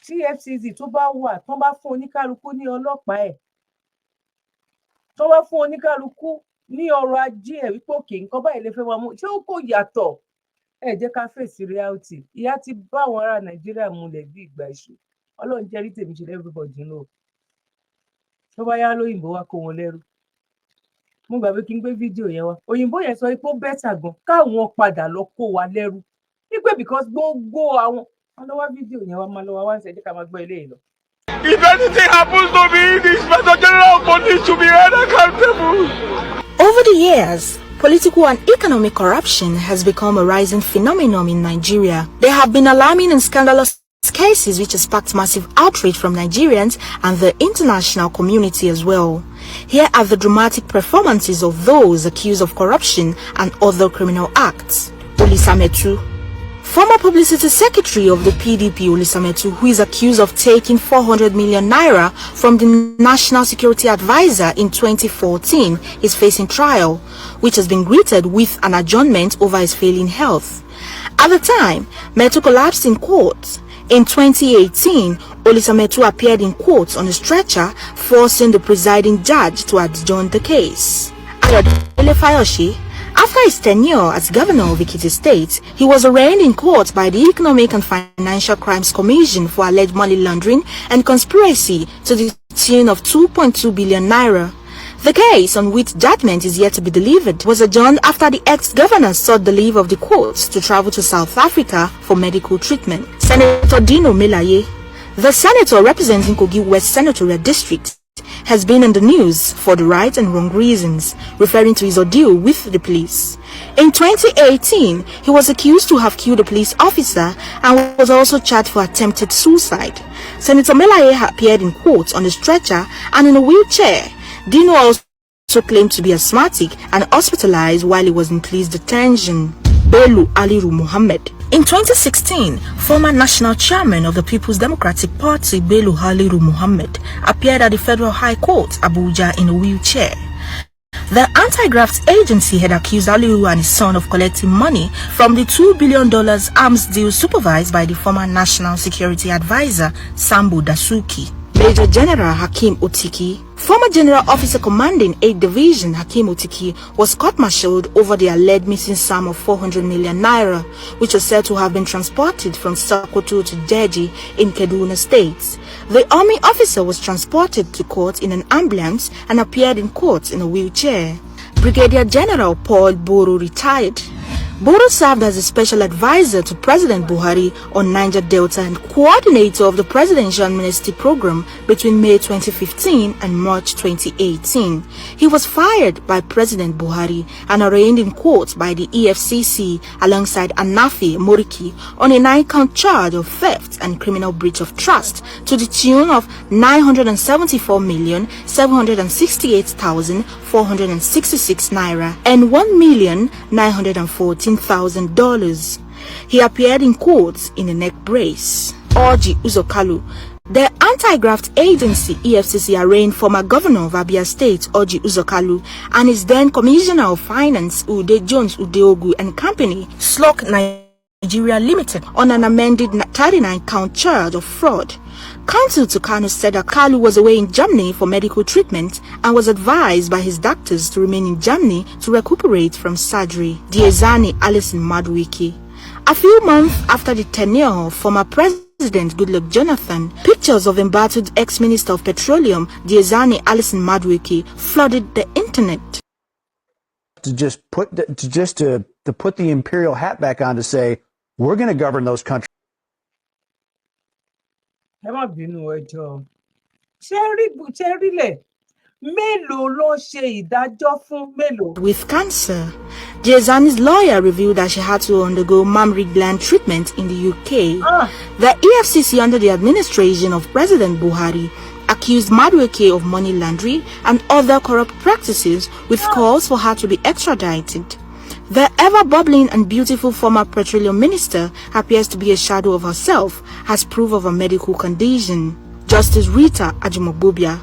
TFCC tó bá wà tó bá fún oníkálukú ní ọlọ́pàá ẹ̀ tó bá fún oníkálukú ní ọrọ̀ ajé ẹ̀ wípé òkè nǹkan báyìí lè fẹ́ wá mú ṣé ó kò yàtọ̀ ẹ jẹ́ ká fèsì reality ìyà ti bá àwọn ará Nàìjíríà múlẹ̀ bí ìgbà ìṣù Ọlọ́run jẹ́ rí tèmi ṣe everybody know tó bá yá lóyìnbó wá kó wọn lẹ́rú mo gbàgbé kí n gbé fídíò yẹn wá òyìnbó yẹn sọ pé ó bẹ́tà gan káwọn padà lọ kó wa lẹ́rú wípé because gbogbo àwọn alọ́wọ́ fídíò yẹn wá máa lọ́wọ́ wá ń ṣe jẹ́ ká máa gbọ́ eléyìí lọ. If anything happens to me, the Inspector General of Police should be held accountable. Over the years, political and economic corruption has become a rising phenomenon in Nigeria. There have been alarming and scandalous cases which have sparked massive outrage from Nigerians and the international community as well. Here are the dramatic performances of those accused of corruption and other criminal acts. Olisametu, former publicity secretary of the PDP Olisametu, who is accused of taking 400 million naira from the National Security Advisor in 2014, is facing trial, which has been greeted with an adjournment over his failing health. At the time, Metu collapsed in court. In 2018, Olisametu appeared in court on a stretcher, forcing the presiding judge to adjourn the case. After his tenure as governor of Ekiti State, he was arraigned in court by the Economic and Financial Crimes Commission for alleged money laundering and conspiracy to the tune of 2.2 billion naira. The case, on which judgment is yet to be delivered, was adjourned after the ex-governor sought the leave of the courts to travel to South Africa for medical treatment. Senator Dino Melaye, the senator representing Kogi West Senatorial District, has been in the news for the right and wrong reasons, referring to his ordeal with the police. In 2018, he was accused to have killed a police officer and was also charged for attempted suicide. Senator Melaye appeared in court on a stretcher and in a wheelchair. Dino also claimed to be asthmatic and hospitalized while he was in police detention. Belu Aliru Muhammad. In 2016, former national chairman of the People's Democratic Party, Belu Aliru Muhammad, appeared at the Federal High Court, Abuja, in a wheelchair. The Anti-graft agency had accused Aliru and his son of collecting money from the $2 billion arms deal supervised by the former National Security Advisor, Sambo Dasuki. Major General Hakim Otiki, former General Officer Commanding 8th Division Hakim Otiki, was court-martialed over the alleged missing sum of 400 million naira, which was said to have been transported from Sokoto to Deji in Kaduna State. The army officer was transported to court in an ambulance and appeared in court in a wheelchair. Brigadier General Paul Boro retired. Bodo served as a special advisor to President Buhari on Niger Delta and coordinator of the Presidential Amnesty Program between May 2015 and March 2018. He was fired by President Buhari and arraigned in court by the EFCC alongside Anafi Moriki on a 9-count charge of theft and criminal breach of trust to the tune of 974,768,466 naira and $1,914,000. He appeared in court in a neck brace. Orji Uzokalu. The anti-graft agency EFCC arraigned former governor of Abia State Orji Uzokalu and his then commissioner of finance Ude Jones Udeogu and company Slok Nigeria Limited on an amended 39-count charge of fraud. Counsel to Kanu said that Kalu was away in Germany for medical treatment and was advised by his doctors to remain in Germany to recuperate from surgery. Diezani Alison Madwiki. A few months after the tenure of former President Goodluck Jonathan, pictures of embattled ex-minister of petroleum Diezani Alison Madwiki flooded the internet. To put the imperial hat back on to say we're going to govern those countries. With cancer, Diezani's lawyer revealed that she had to undergo mammary gland treatment in the UK. The EFCC under the administration of President Buhari accused Madueke of money laundering and other corrupt practices with calls for her to be extradited. The ever-bubbling and beautiful former petroleum minister appears to be a shadow of herself as proof of a medical condition. Justice Rita Ajimogbobia.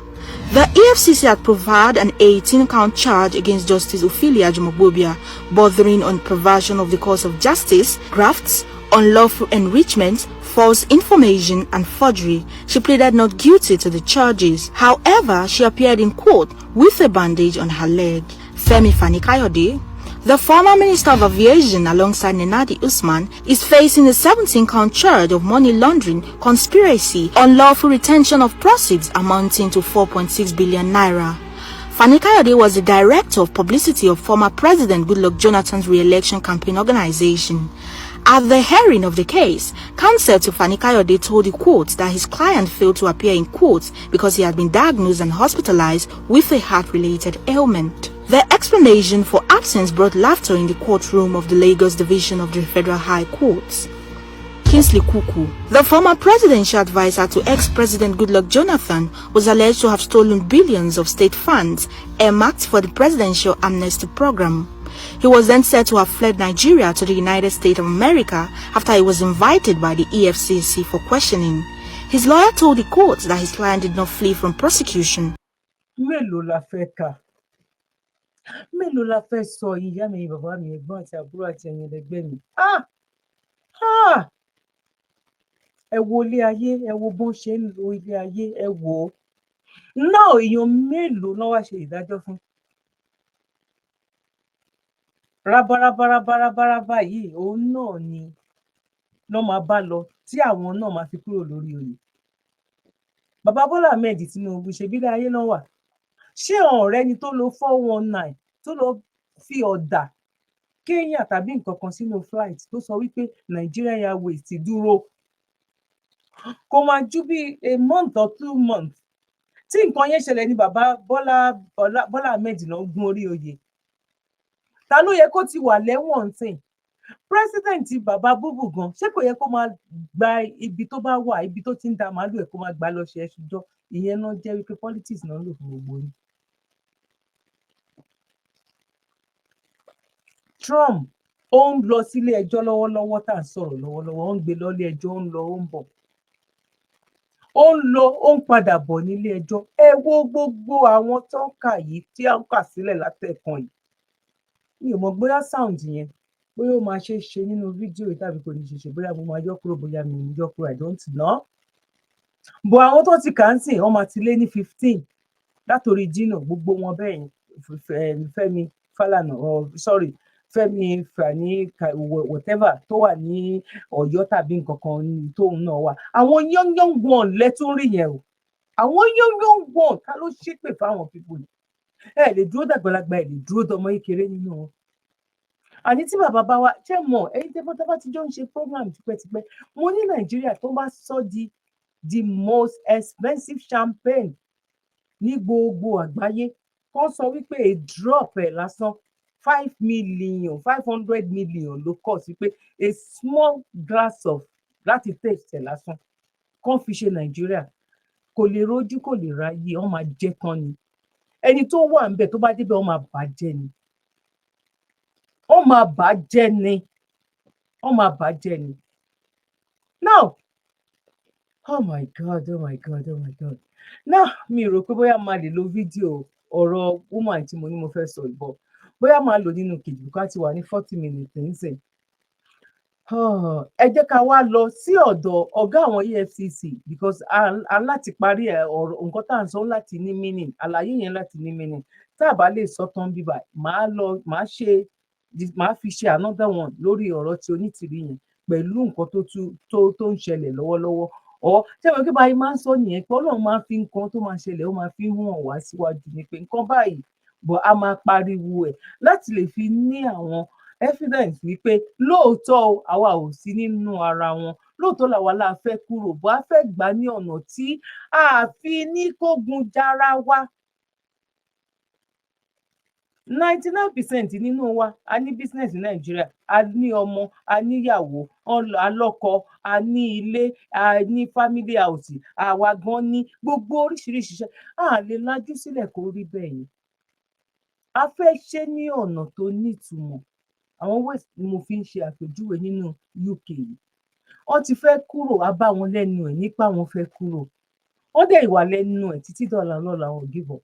The EFCC had preferred an 18-count charge against Justice Ophelia Ajimogbobia, bordering on perversion of the course of justice, grafts, unlawful enrichment, false information, and forgery. She pleaded not guilty to the charges. However, she appeared in court with a bandage on her leg. Femi Fani-Kayode. The former Minister of Aviation alongside Nenadi Usman is facing a 17-count charge of money laundering, conspiracy, unlawful retention of proceeds amounting to 4.6 billion naira. Fani-Kayode was the director of publicity of former President Goodluck Jonathan's re-election campaign organization. At the hearing of the case, counsel to Fani-Kayode told the court that his client failed to appear in court because he had been diagnosed and hospitalized with a heart-related ailment. The explanation for absence brought laughter in the courtroom of the Lagos Division of the Federal High Court. Kingsley Kuku, the former presidential advisor to ex-President Goodluck Jonathan, was alleged to have stolen billions of state funds earmarked for the Presidential Amnesty Program. He was then said to have fled Nigeria to the United States of America after he was invited by the EFCC for questioning. His lawyer told the court that his client did not flee from prosecution. Mélòó la fẹ́ sọ ìyá mi bàbá mi ẹ̀gbọ́n àti àbúrò àti ẹ̀yin ẹlẹgbẹ́ mi. Ẹ wo ilé ayé, ẹ wo bó ṣe ń lo ilé ayé, ẹ wò ó. Náà èèyàn mélòó náà wá ṣe ìdájọ́ fún? Rábárábárábárábá yìí òun náà ni lọ́ máa bá lọ tí àwọn náà máa fi kúrò lórí oyè. Bàbá Bọ́lá Ahmed Tinubu ṣe bí ilé ayé náà wà. Ṣé ọ̀rẹ́ ni tó lo 419 tó lọ fi ọ̀dà Kenya tàbí nǹkan kan sínú flight tó sọ wípé Nigeria Airways ti dúró kò máa ju bí a month or 2 months tí nǹkan yẹn ṣẹlẹ̀ ní bàbá Bọ́lá Ahmed náà gun orí oyè. Ta ló yẹ kó ti wà lẹ́wọ̀n sìn? President bàbá búbù gan ṣé kò yẹ kó máa gba ibi tó bá wà ibi tó ti ń da màálù ẹ̀ kó máa gbà lọ ṣe ẹṣùjọ́? Ìyẹn náà jẹ́ wípé politics náà lò fún gbogbo yín. Trump ó ń lọ sílé ẹjọ́ lọ́wọ́lọ́wọ́ tá à ń sọ̀rọ̀ lọ́wọ́lọ́wọ́, ó ń gbé lọ́lé ẹjọ́, ó ń lọ ó ń bọ̀, ó ń lọ ó ń padà bọ̀ nílé ẹjọ́. Ẹ wo gbogbo àwọn tó ń kà yìí tí a ń kà sílẹ̀ látẹ̀kan yìí. Mi ò mọ̀ bóyá sound yẹn bóyá ó máa ṣe é ṣe nínú fídíò yìí tàbí kò ní ṣe ṣe, bóyá mo máa yọ kúrò bóyá mi ò ní yọ kúrò, I don't know. Bọ̀ àwọn tó ti kà ń sìn wọ́n máa ti lé ní 15 látòrí Gino gbogbo wọn bẹ́ẹ̀ yẹn Fẹ́mi Fálànà Fẹ́mi Fani whatever tó wà ní Ọ̀yọ́ tàbí nǹkan kan tóun náà wà. Àwọn young one lẹ́tún rí yẹn o. Àwọn young one ká ló ṣépè fáwọn people yìí. Ẹ lè dúró dàgbàlagbà, ẹ lè dúró dọmọ kékeré nínú wọn. àní tí bàbá bá wa ṣe mọ̀ ẹ̀yin tẹ́ bá ti jọ ń ṣe program tipẹ́tipẹ́ mo ní Nàìjíríà tó bá sọ di the most expensive champagne ní gbogbo àgbáyé wọ́n sọ wípé a drop ẹ̀ lásán 500 million ló kọ̀ sí pé a small glass of láti taste ẹ̀ lásán kàn fi ṣe Nàìjíríà kò lè rojú kò lè ráyè wọ́n máa jẹ tán ni ẹni tó wà ń bẹ̀ tó bá débẹ̀ wọ́n máa bàjẹ́ ni wọ́n máa bàjẹ́ ni now oh my god now mi rò pé bóyá máa lè lo fídíò ọ̀rọ̀ woman tí mo ní mo fẹ́ sọ ìbọ̀ bóyá máa lò nínú kejì ká ti wà ní 40 minutes nísìn ẹ jẹ́ ká wá lọ sí ọ̀dọ̀ ọ̀gá àwọn EFCC because láti parí ọ̀rọ̀ nǹkan tá à ń sọ láti ní meaning àlàyé yẹn láti ní meaning tá a bá lè sọ tán bíbá máa fi ṣe another one lórí ọ̀rọ̀ tí onítìrí yẹn pẹ̀lú nǹkan tó ń ṣẹlẹ̀ lọ́wọ́lọ́wọ́ ṣé wọn kí báyìí máa ń sọ nìyẹn pé Ọlọ́run máa fi nǹkan tó máa ṣẹlẹ̀ ó máa fi hàn wá síwájú ni pé nǹkan báyìí bọ̀ a máa pariwo ẹ̀ láti lè fi ní àwọn evidence wípé lóòótọ́ àwa ò sí nínú ara wọn lóòótọ́ làwa la fẹ́ kúrò bó a fẹ́ gbà ní ọ̀nà tí a fi ní kógun jára wa 99% nínú wa a ní business ní Nàìjíríà a ní ọmọ a níyàwó alọ́kọ a ní ilé a ní family house àwa gan ní gbogbo oríṣiríṣi iṣẹ́ a lè lajú sílẹ̀ kó rí bẹ́ẹ̀ yẹn a fẹ́ ṣe ní ọ̀nà tó nítumọ̀ àwọn west ni mo fi ń ṣe àpèjúwe nínú UK yìí wọ́n ti fẹ́ kúrò a bá wọn lẹ́nu ẹ̀ nípa wọn fẹ́ kúrò wọ́n dẹ̀ ìwà lẹ́nu ẹ̀ títí dọ́là lọ́la wọn give up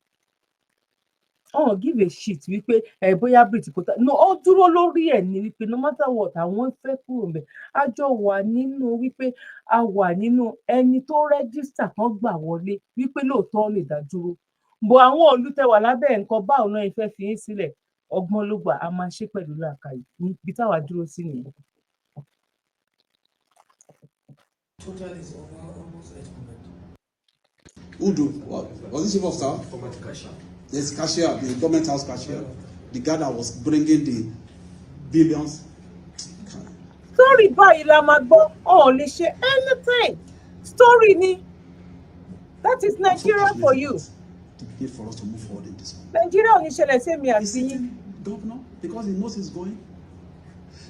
give a shit wípé bóyá Brit kò tá no ó dúró lórí ẹ̀ ní wípé no matter what àwọn fẹ́ kúrò ńbẹ̀ a jọ wà nínú wípé a wà nínú ẹni tó rẹ́gísítà kan gbà wọlé wípé lóòótọ́ lè dá dúró bọ̀ àwọn olùtẹ̀wà lábẹ́ nǹkan báwo náà ìfẹ́ fi yín sílẹ̀ ọgbọ́n ló gbà a máa ṣe pẹ̀lú làákàyè níbi táwa dúró sí nìyẹn. Udo, was it chief of staff? Yes, cashier, the government house cashier, the guy that was bringing the billions. Story báyìí la máa gbọ́ ọ̀ lè ṣe anything story ni that is Nigeria for you. To pay for us to move forward in this one. Nigeria ò ní ṣẹlẹ̀ sí mi àti yín. Governor, because he knows he's going.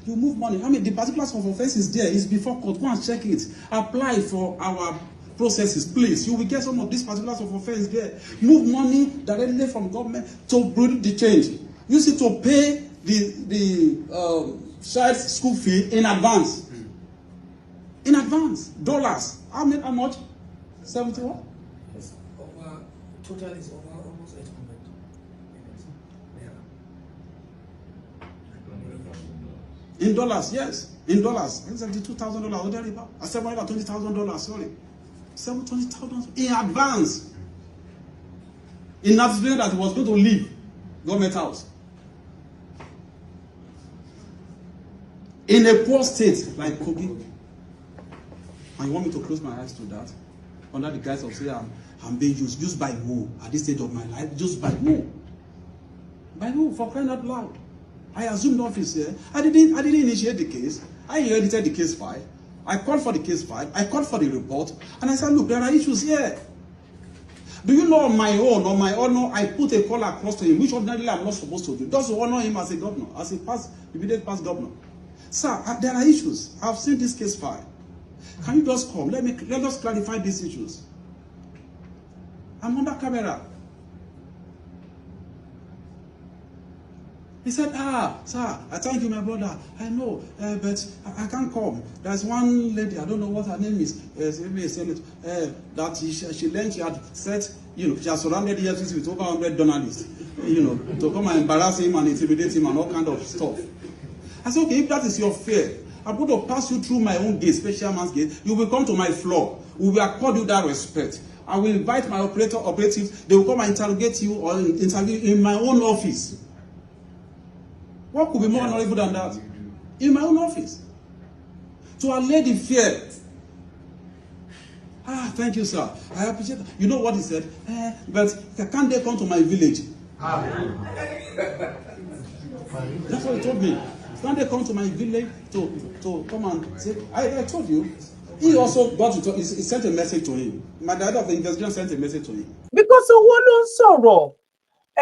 You move money. I mean, the particulars of offense is there. It's before court. Go and check it. Apply for our processes, please. You will get some of these particulars of offense there. Move money directly from government to bring the change. Use it to pay the child's school fee in advance. In advance. Dollars. How much? 71? Yes. Total is over almost 800. In dollars, yes. In dollars. $72,000. $720,000, sorry. $720,000 in advance. In anticipating that he was going to leave government house. In a poor state like Kogi. And you want me to close my eyes to that? Under the guise of saying I'm being used. Used by who? At this stage of my life? Used by who? By who? For crying out loud. I assumed office here. I didn't initiate the case. I inherited the case file. I called for the case file. I called for the report. And I said, look, there are issues here. Do you know on my honor, I put a call across to him, which ordinarily I'm not supposed to do. Just to honor him as a governor, as a immediate past governor. Sir, there are issues. I've seen this case file. Can you just come? Let us clarify these issues. I'm under camera. He said, sir, I thank you, my brother. I know, but I can't come. There's one lady, I don't know what her name is, that she learned she had set, she has surrounded the EFCC with over 100 journalists, to come and embarrass him and intimidate him and all kind of stuff. I said, okay, if that is your fear, I'm going to pass you through my own gate, special man's gate. You will come to my floor. We will accord you that respect. I will invite my operatives. They will come and interrogate you or interview you in my own office. What could be more honorable than that? In my own office. To allay the fear. Thank you, sir. I appreciate that. You know what he said? But can't they come to my village? That's what he told me. Now they come to my village to come and say, I told you. He also got to talk, he sent a message to him. My dad of the investigation sent a message to him. Because owó ló ń sọ̀rọ̀.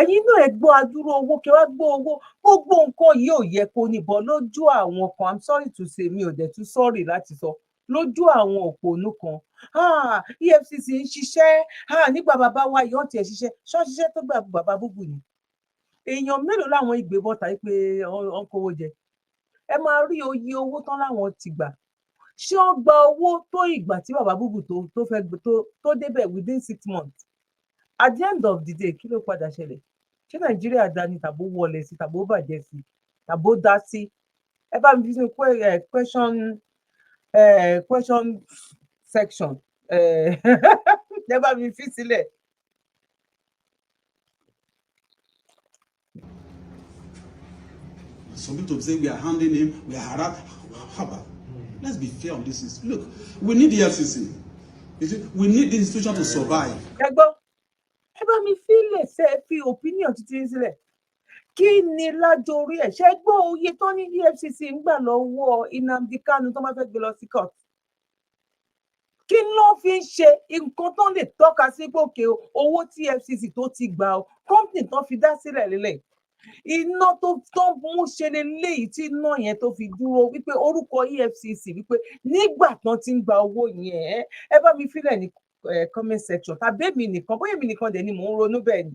Ẹ̀yin náà ẹ gbọ́ adúrú owó kí wá gbọ́ owó. Gbogbo nǹkan yìí ò yẹ kó níbọn lójú àwọn kan. I'm sorry to say mi ò dẹ̀ tún sorry láti sọ. Lójú àwọn òpònú kan. EFCC ń ṣiṣẹ́. Nígbà bàbá wa yìí wọ́n tiẹ̀ ṣiṣẹ́. Ṣọ́ ṣiṣẹ́ tó gbà bàbá búbù ni. Èèyàn mélòó làwọn ìgbé bọ́ta pé wọ́n kówó jẹ. Ẹ máa rí oye owó tán láwọn ti gbà. Ṣé wọ́n gba owó tó ìgbà tí bàbá búbù tó fẹ́ tó débẹ̀ within 6 months? At the end of the day, kí ló padà ṣẹlẹ̀? Ṣé Nàìjíríà dá ní tàbó wọlé sí tàbó bàjẹ́ sí tàbó dá sí? Ẹ bá mi fi sínú question section. Ẹ bá mi fi sílẹ̀. Some people say we are handing him, we are harassing. Let's be fair on this. Look, we need the FCC. We need the institution to survive. Ẹ bá mi fílẹ̀ ṣe fi opinion títí sílẹ̀. Kí ni lájorí ẹ̀? Ṣé gbọ́ oye tó ní EFCC ń gbà lọ́wọ́ Nnamdi Kanu tó máa fẹ́ gbé lọ sí court? Kí ló fi ń ṣe nǹkan tó lè tọ́ka sí gòkè owó tí EFCC tó ti gbà ọ́? Company tó fi dá sílẹ̀ lélẹ̀. Iná tó mú ṣe leléyìí tí iná yẹn tó fi dúró wípé orúkọ EFCC wípé nígbà tán ti ń gba owó yẹn ẹ bá mi fílẹ̀ ní comment section tàbí èmi nìkan bóyá èmi nìkan dẹ̀ ni mò ń ronú bẹ́ẹ̀ ni.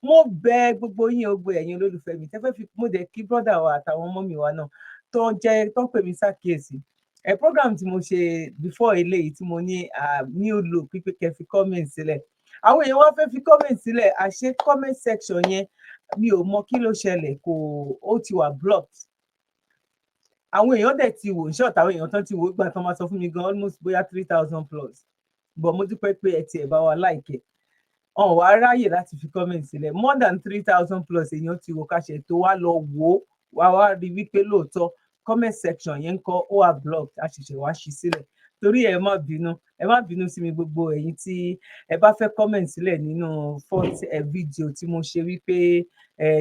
Mo bẹ̀ gbogbo yín ogbo ẹ̀yin olólùfẹ́ mi tẹ́fẹ́ fi mo dẹ̀ kí brọ́dà wa àtàwọn ọmọ mi wa náà tó ń pè mí ṣàkíyèsí. Program tí mo ṣe before eléyìí tí mo ní new look pípé kẹ́ fi comment sílẹ̀. Àwọn èèyàn wá fẹ́ fi comment sílẹ̀ àṣé comment section yẹn mi ò mọ kí ló ṣẹlẹ̀ ó ti wà blocked. Àwọn èèyàn dẹ̀ ti wò short àwọn èèyàn tán ti wò gbà tán máa sọ fún mi gan almost bóyá 3,000 plus. But mo dúpẹ́ pé ẹ tiẹ̀ bá wa like. Ọ̀n wá ráyè láti fi comment sílẹ̀ more than 3,000 plus èèyàn ti wò káṣẹ tó wá lọ wò wá rí wípé lóòótọ́ comment section yẹn ń kọ́ ó wà blocked a ṣẹ̀ṣẹ̀ wá ṣí sílẹ̀. Torí ẹ má bínú sí mi gbogbo ẹ̀yin tí ẹ bá fẹ́ comment sílẹ̀ nínú fourth video tí mo ṣe wípé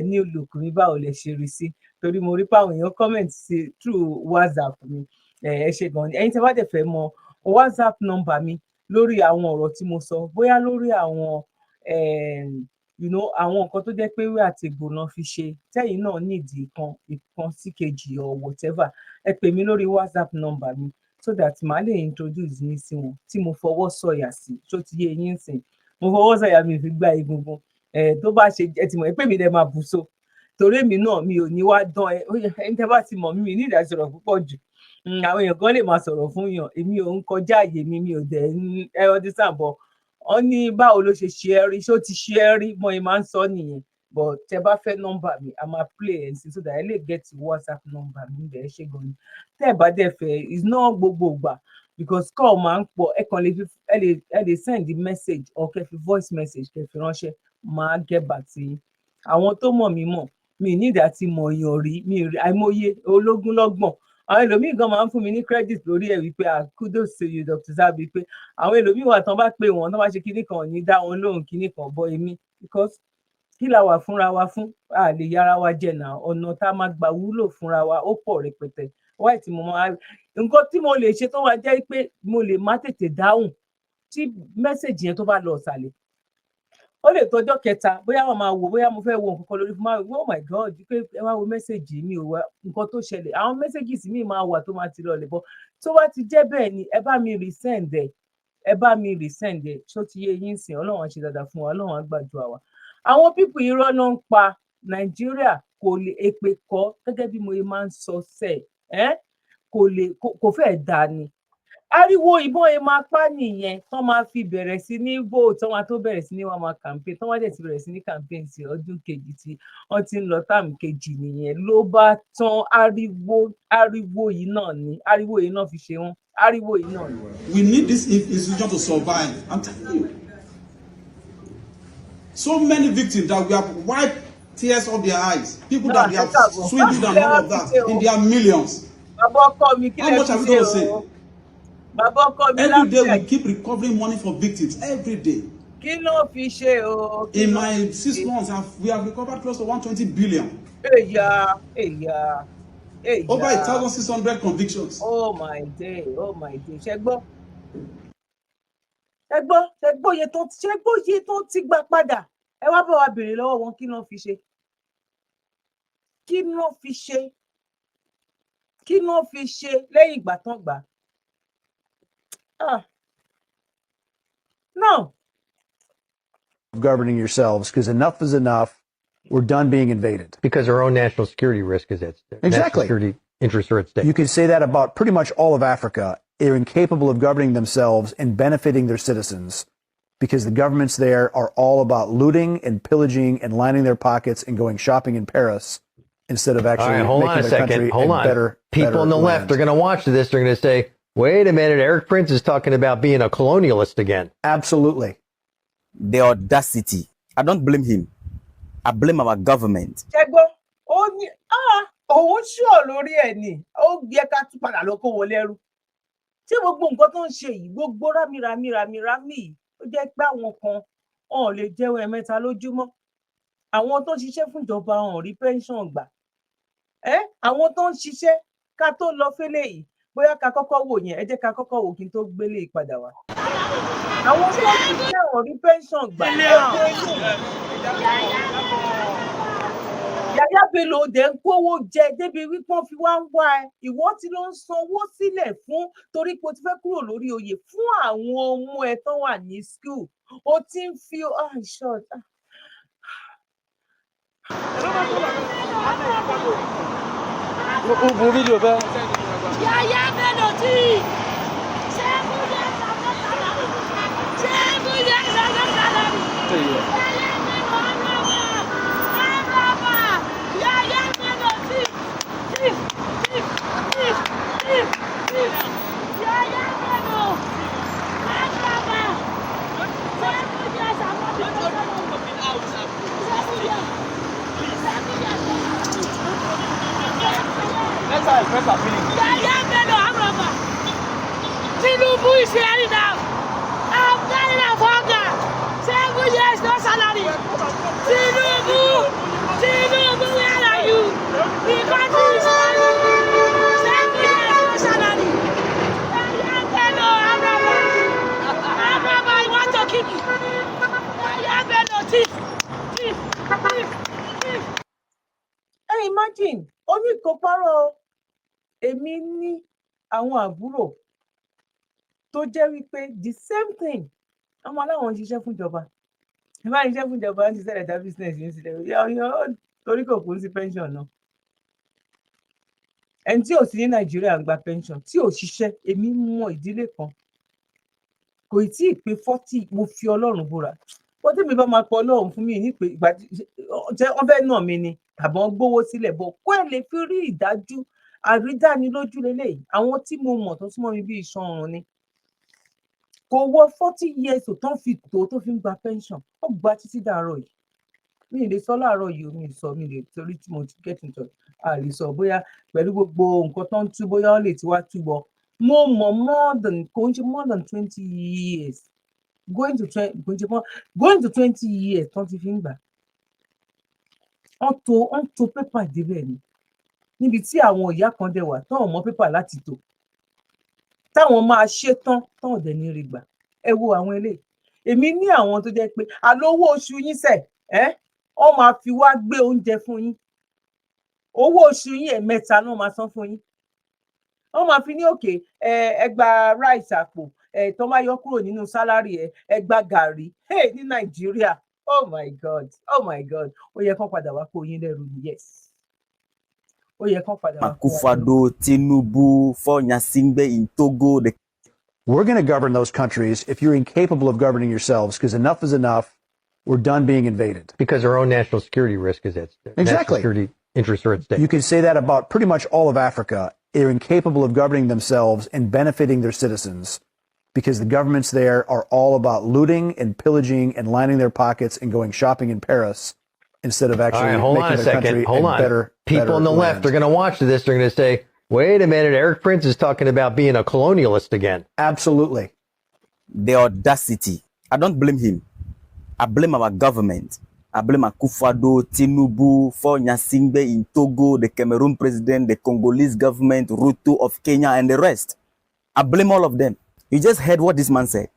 new look mi báwo lẹ ṣe rí sí torí mo rí pé àwọn èèyàn comment sí through WhatsApp mi ẹ ṣe gan ni ẹ̀yin tí wá dẹ̀ fẹ́ mọ WhatsApp number mi lórí àwọn ọ̀rọ̀ tí mo sọ bóyá lórí àwọn àwọn nǹkan tó jẹ́ pé wí àti egbò náà fi ṣe tẹ́yìn náà nídìí ìkan sí kejì or whatever ẹ pè mí lórí WhatsApp number mi so that màá lè introduce yín sí wọn tí mo fọwọ́ sọ̀yà sí tó ti yé yín sìn mo fọwọ́ sọ̀yà mi fi gbá egungun tó bá ṣe ẹ ti mọ̀ pé mi dẹ̀ máa bù so torí èmi náà mi ò ní wá dán ẹni tẹ́ bá ti mọ̀ mí ní ìdásọ̀rọ̀ púpọ̀ jù àwọn èèyàn kan lè máa sọ̀rọ̀ fún yàn èmi ò ń kọjá àyè mi ò dẹ̀ ọdún sàbọ̀ ọ ní báwo ló ṣe ṣe ẹ́ rí ṣó ti ṣe ẹ́ rí mo ì máa ń sọ nìyẹn but tẹ́ bá fẹ́ nọ́mbà mi a máa play ẹ̀ sí so that ẹ lè get WhatsApp number mi bẹ́ẹ̀ ṣe gan ni tẹ́ ẹ bá dẹ̀ fẹ́ is not gbogbo ìgbà because call máa ń pọ̀ ẹ kàn lè send the message or kẹ́ fi voice message kẹ́ fi ránṣẹ́ máa get back sí yín àwọn tó mọ̀ mí mọ̀ mi ní ìdá tí mo yàn rí mi rí àìmọye ológun lọ́gbọ̀n àwọn ẹlòmíì gan máa ń fún mi ní credit lórí ẹ̀ wípé kudos to you Dr. Zabi pé àwọn ẹlòmíì wà tán bá pè wọ́n tán bá ṣe kinní kan ní dá wọn lóhùn kinní kan bọ́ èmi because kí la wà fúnra wa fún a lè yára wa jẹ náà ọ̀nà tá a máa gbà wúlò fúnra wa ó pọ̀ rẹpẹtẹ wáyé tí mo máa nǹkan tí mo lè ṣe tó wá jẹ́ pé mo lè má tètè dáhùn tí mẹ́sẹ̀jì yẹn tó bá lọ ọ̀sàlẹ̀ ó lè tọjọ́ kẹta bóyá wọn máa wò bóyá mo fẹ́ wo nǹkan kan lórí fún máa wò oh my god pé ẹ wá wo mẹ́sẹ̀jì mi ò wá nǹkan tó ṣẹlẹ̀ àwọn mẹ́sẹ̀jì sì mi máa wà tó máa ti lọlẹ̀ bọ́ tó bá ti jẹ́ bẹ́ẹ̀ ni ẹ bá mi resend ẹ̀ tó ti yé yín sìn ọlọ́run á ṣe dáadáa fún wa ọlọ́run á gbàdúrà wa àwọn pípù irọ́ ló ń pa Nàìjíríà kò lè èpè kọ́ gẹ́gẹ́ bí mo máa ń sọ sẹ́ẹ̀ kò fẹ́ dà ní ariwo ìbọn ẹ máa pa nìyẹn tán máa fi bẹ̀rẹ̀ sí ní vote tán máa tó bẹ̀rẹ̀ sí ní wọ́n máa campaign tán wá dẹ̀ ti bẹ̀rẹ̀ sí ní campaign sí ọdún kejì tí wọ́n ti ń lọ táàmù kejì nìyẹn ló bá tán ariwo yìí náà ni ariwo yìí náà fi ṣe wọ́n ariwo yìí náà ni. We need this institution to survive. I'm telling you. So many victims that we have wiped tears off their eyes. People that we have swindled and all of that in their millions. How much are we going to say? Every day we keep recovering money for victims. Every day. In my 6 months, we have recovered close to 120 billion. Yeah, yeah, Over yeah. 1,600 convictions. Oh my day, oh my day. Ṣẹ́gbọ́ iye tó ti gbà padà. Ẹ wá bá wa béèrè lọ́wọ́ wọn kí náà fi ṣe. Kí náà fi ṣe? Kí náà fi ṣe lẹ́yìn ìgbà tán gbà? No. Governing yourselves, because enough is enough. We're done being invaded. Because our own national security risk is at stake. Exactly. National security interests are at stake. You can say that about pretty much all of Africa. They're incapable of governing themselves and benefiting their citizens because the governments there are all about looting and pillaging and lining their pockets and going shopping in Paris instead of actually making their country better. People on the left are going to watch this. They're going to say, wait a minute, Eric Prince is talking about being a colonialist again. Absolutely. The audacity. I don't blame him. I blame our government. Ṣẹ́gbọ́, ó ní òun ṣùọ́ lórí ẹ̀ ni, ó gbé ká tún padà lọ kó wọlé ẹrú. Tí gbogbo nǹkan tó ń ṣe yìí, gbogbo rámìrámì yìí, ó jẹ́ pé àwọn kan wọn ò lè jẹun ẹ̀mẹ́ta lójúmọ́. Àwọn tó ń ṣiṣẹ́ fún ìjọba wọn ò rí pension gbà. Àwọn tó ń ṣiṣẹ́ ká tó lọ fẹ́lẹ̀ yìí, bóyá ká kọ́kọ́ wò yẹn, ẹ jẹ́ ká kọ́kọ́ wò kí n tó gbélé ìpadà wá. Àwọn tó ń ṣiṣẹ́ wọn ò rí pension gbà. Yàyà Bello dẹ̀ ń kówó jẹ débi wípé wọ́n fi wá ń wá ẹ. Ìwọ tí ló ń sanwó sílẹ̀ fún torí pé o ti fẹ́ kúrò lórí oyè fún àwọn ọmọ ẹ tán wà ní school. O ti ń fi short. Ubu video bẹ́ẹ̀. Yàyà Bello tí Tinubu is here now. I'm getting a hunger. 7 years, no salary. Tinubu, where are you? The country is running. 7 years, no salary. Bello, Abraba, I want to kill you. Bello, thief. Imagine, only Koparo, èmi ní àwọn àbúrò tó jẹ́ wípé the same thing àwọn aláwọn ń ṣiṣẹ́ fún ìjọba ìbá ṣiṣẹ́ fún ìjọba ń ṣiṣẹ́ ẹ̀dá business yìí ń ṣiṣẹ́ yọ torí kò kún sí pension náà ẹni tí ò sí ní Nàìjíríà ń gba pension tí ò ṣiṣẹ́ èmi mọ ìdílé kan kò tí ì pé 40 mo fi Ọlọ́run búra ó tẹ́mi bá máa pọ̀ Ọlọ́run fún mi ní pé ìgbà jẹ́ wọ́n fẹ́ nà mí ni tàbí wọ́n gbówó sílẹ̀ bọ̀ kó ẹ̀ lè fi rí ìdájú àrídánilójú lélẹ́yìí àwọn tí mo mọ̀ tó súnmọ́ mi bí iṣan ọrùn ni kò wọ 40 years tó fi tó fi ń gba pension ó gba títí dàárọ̀ yìí mi ì lè sọ láàárọ̀ yìí mi ì sọ mi lè torí tí mo ti get into a lè sọ bóyá pẹ̀lú gbogbo nǹkan tó ń tú bóyá ó lè ti wá túbọ̀ mo mọ̀ more than 20 years going to 20 years tó ti fi ń gbà wọ́n to pépà débẹ̀ ni níbi tí àwọn ìyá kan dẹ̀ wà táwọn mọ pépà láti tò táwọn máa ṣe tán táwọn dẹ̀ ní rí gbà ẹ wo àwọn eléyìí èmi ní àwọn tó jẹ́ pé àlówó oṣù yín sẹ̀ wọ́n máa fi wá gbé oúnjẹ fún yín owó oṣù yín ẹ̀mẹ́ta náà máa san fún yín wọ́n máa fi ní òkè ẹ gba rice àpò tó máa yọ kúrò nínú sálárì ẹ gba gàrí ní Nàìjíríà oh my god ó yẹ kán padà wá kó yín lẹ́rù yes. Akufado, Tinubu, Nyasingbe in Togo. We're going to govern those countries if you're incapable of governing yourselves, because enough is enough. We're done being invaded. Because our own national security risk is at stake. Exactly. National security interests are at stake. You can say that about pretty much all of Africa. They're incapable of governing themselves and benefiting their citizens because the governments there are all about looting and pillaging and lining their pockets and going shopping in Paris instead of actually making their country better. People on the left are going to watch this. They're going to say, wait a minute, Eric Prince is talking about being a colonialist again. Absolutely. The audacity. I don't blame him. I blame our government. I blame Akufo-Addo, Tinubu, for Nyasingbe in Togo, the Cameroon president, the Congolese government, Ruto of Kenya, and the rest. I blame all of them. You just heard what this man said.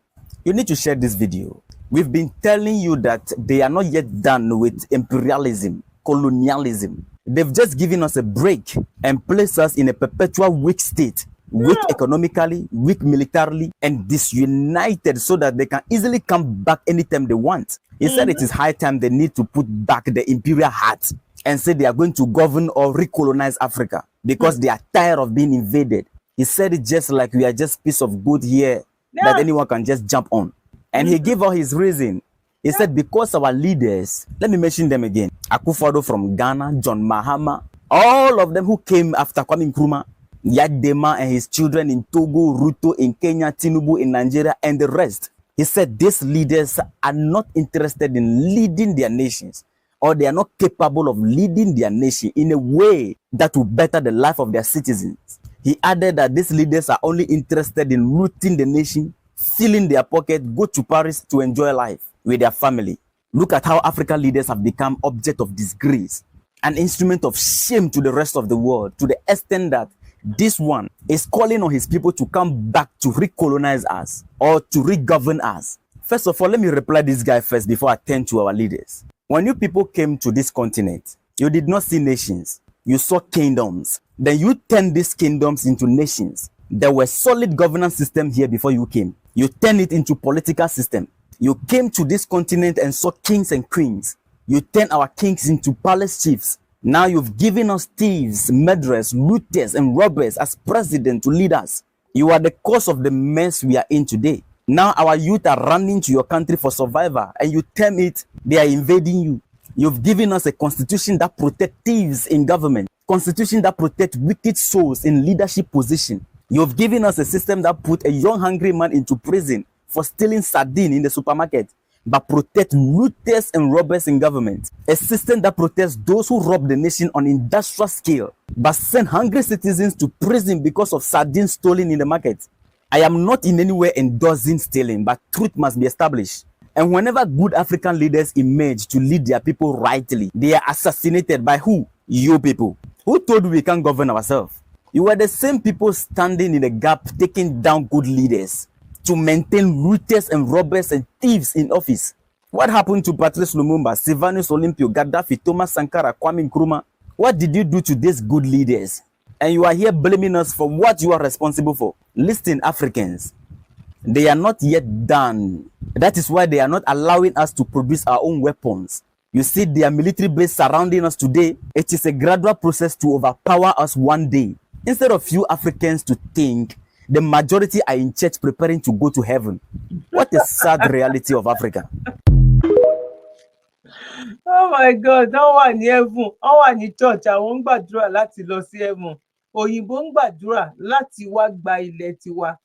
You need to share this video. We've been telling you that they are not yet done with imperialism, colonialism. They've just given us a break and placed us in a perpetual weak state, weak economically, weak militarily, and disunited so that they can easily come back anytime they want. He said it is high time they need to put back the imperial hat and say they are going to govern or recolonize Africa because they are tired of being invaded. He said it just like we are just piece of wood here that anyone can just jump on. And he gave out his reason. He said because our leaders, let me mention them again, Akufo-Addo from Ghana, John Mahama, all of them who came after Kwame Nkrumah, Yadema and his children in Togo, Ruto in Kenya, Tinubu in Nigeria, and the rest. He said these leaders are not interested in leading their nations, or they are not capable of leading their nation in a way that will better the life of their citizens. He added that these leaders are only interested in looting the nation, filling their pocket, go to Paris to enjoy life with their family. Look at how African leaders have become object of disgrace, an instrument of shame to the rest of the world, to the extent that this one is calling on his people to come back to recolonize us or to regovern us. First of all, let me reply this guy first before I turn to our leaders. When you people came to this continent, you did not see nations. You saw kingdoms. Then you turned these kingdoms into nations. There were solid governance system here before you came. You turned it into political system. You came to this continent and saw kings and queens. You turned our kings into palace chiefs. Now you've given us thieves, murderers, looters, and robbers as president to lead us. You are the cause of the mess we are in today. Now our youth are running to your country for survival, and you term it they are invading you. You've given us a constitution that protects thieves in government, constitution that protects wicked souls in leadership position. You've given us a system that put a young hungry man into prison for stealing sardine in the supermarket, but protect looters and robbers in government. A system that protects those who rob the nation on industrial scale, but send hungry citizens to prison because of sardines stolen in the market. I am not in any way endorsing stealing, but truth must be established. And whenever good African leaders emerge to lead their people rightly, they are assassinated by who? You people. Who told you we can't govern ourselves? You are the same people standing in the gap, taking down good leaders to maintain looters and robbers and thieves in office. What happened to Patrice Lumumba, Sylvanus Olympio, Gaddafi, Thomas Sankara, Kwame Nkrumah? What did you do to these good leaders? And you are here blaming us for what you are responsible for. Listen, Africans, they are not yet done. That is why they are not allowing us to produce our own weapons. You see their military base surrounding us today. It is a gradual process to overpower us one day. Instead of you Africans to think the majority are in church preparing to go to heaven. What a sad reality of Africa. Oh my God, wọ́n wà ní heaven, wọ́n wà ní church, àwọn ń gbàdúrà láti lọ sí heaven. Òyìnbó ń gbàdúrà láti wá gba ilẹ̀ tiwa.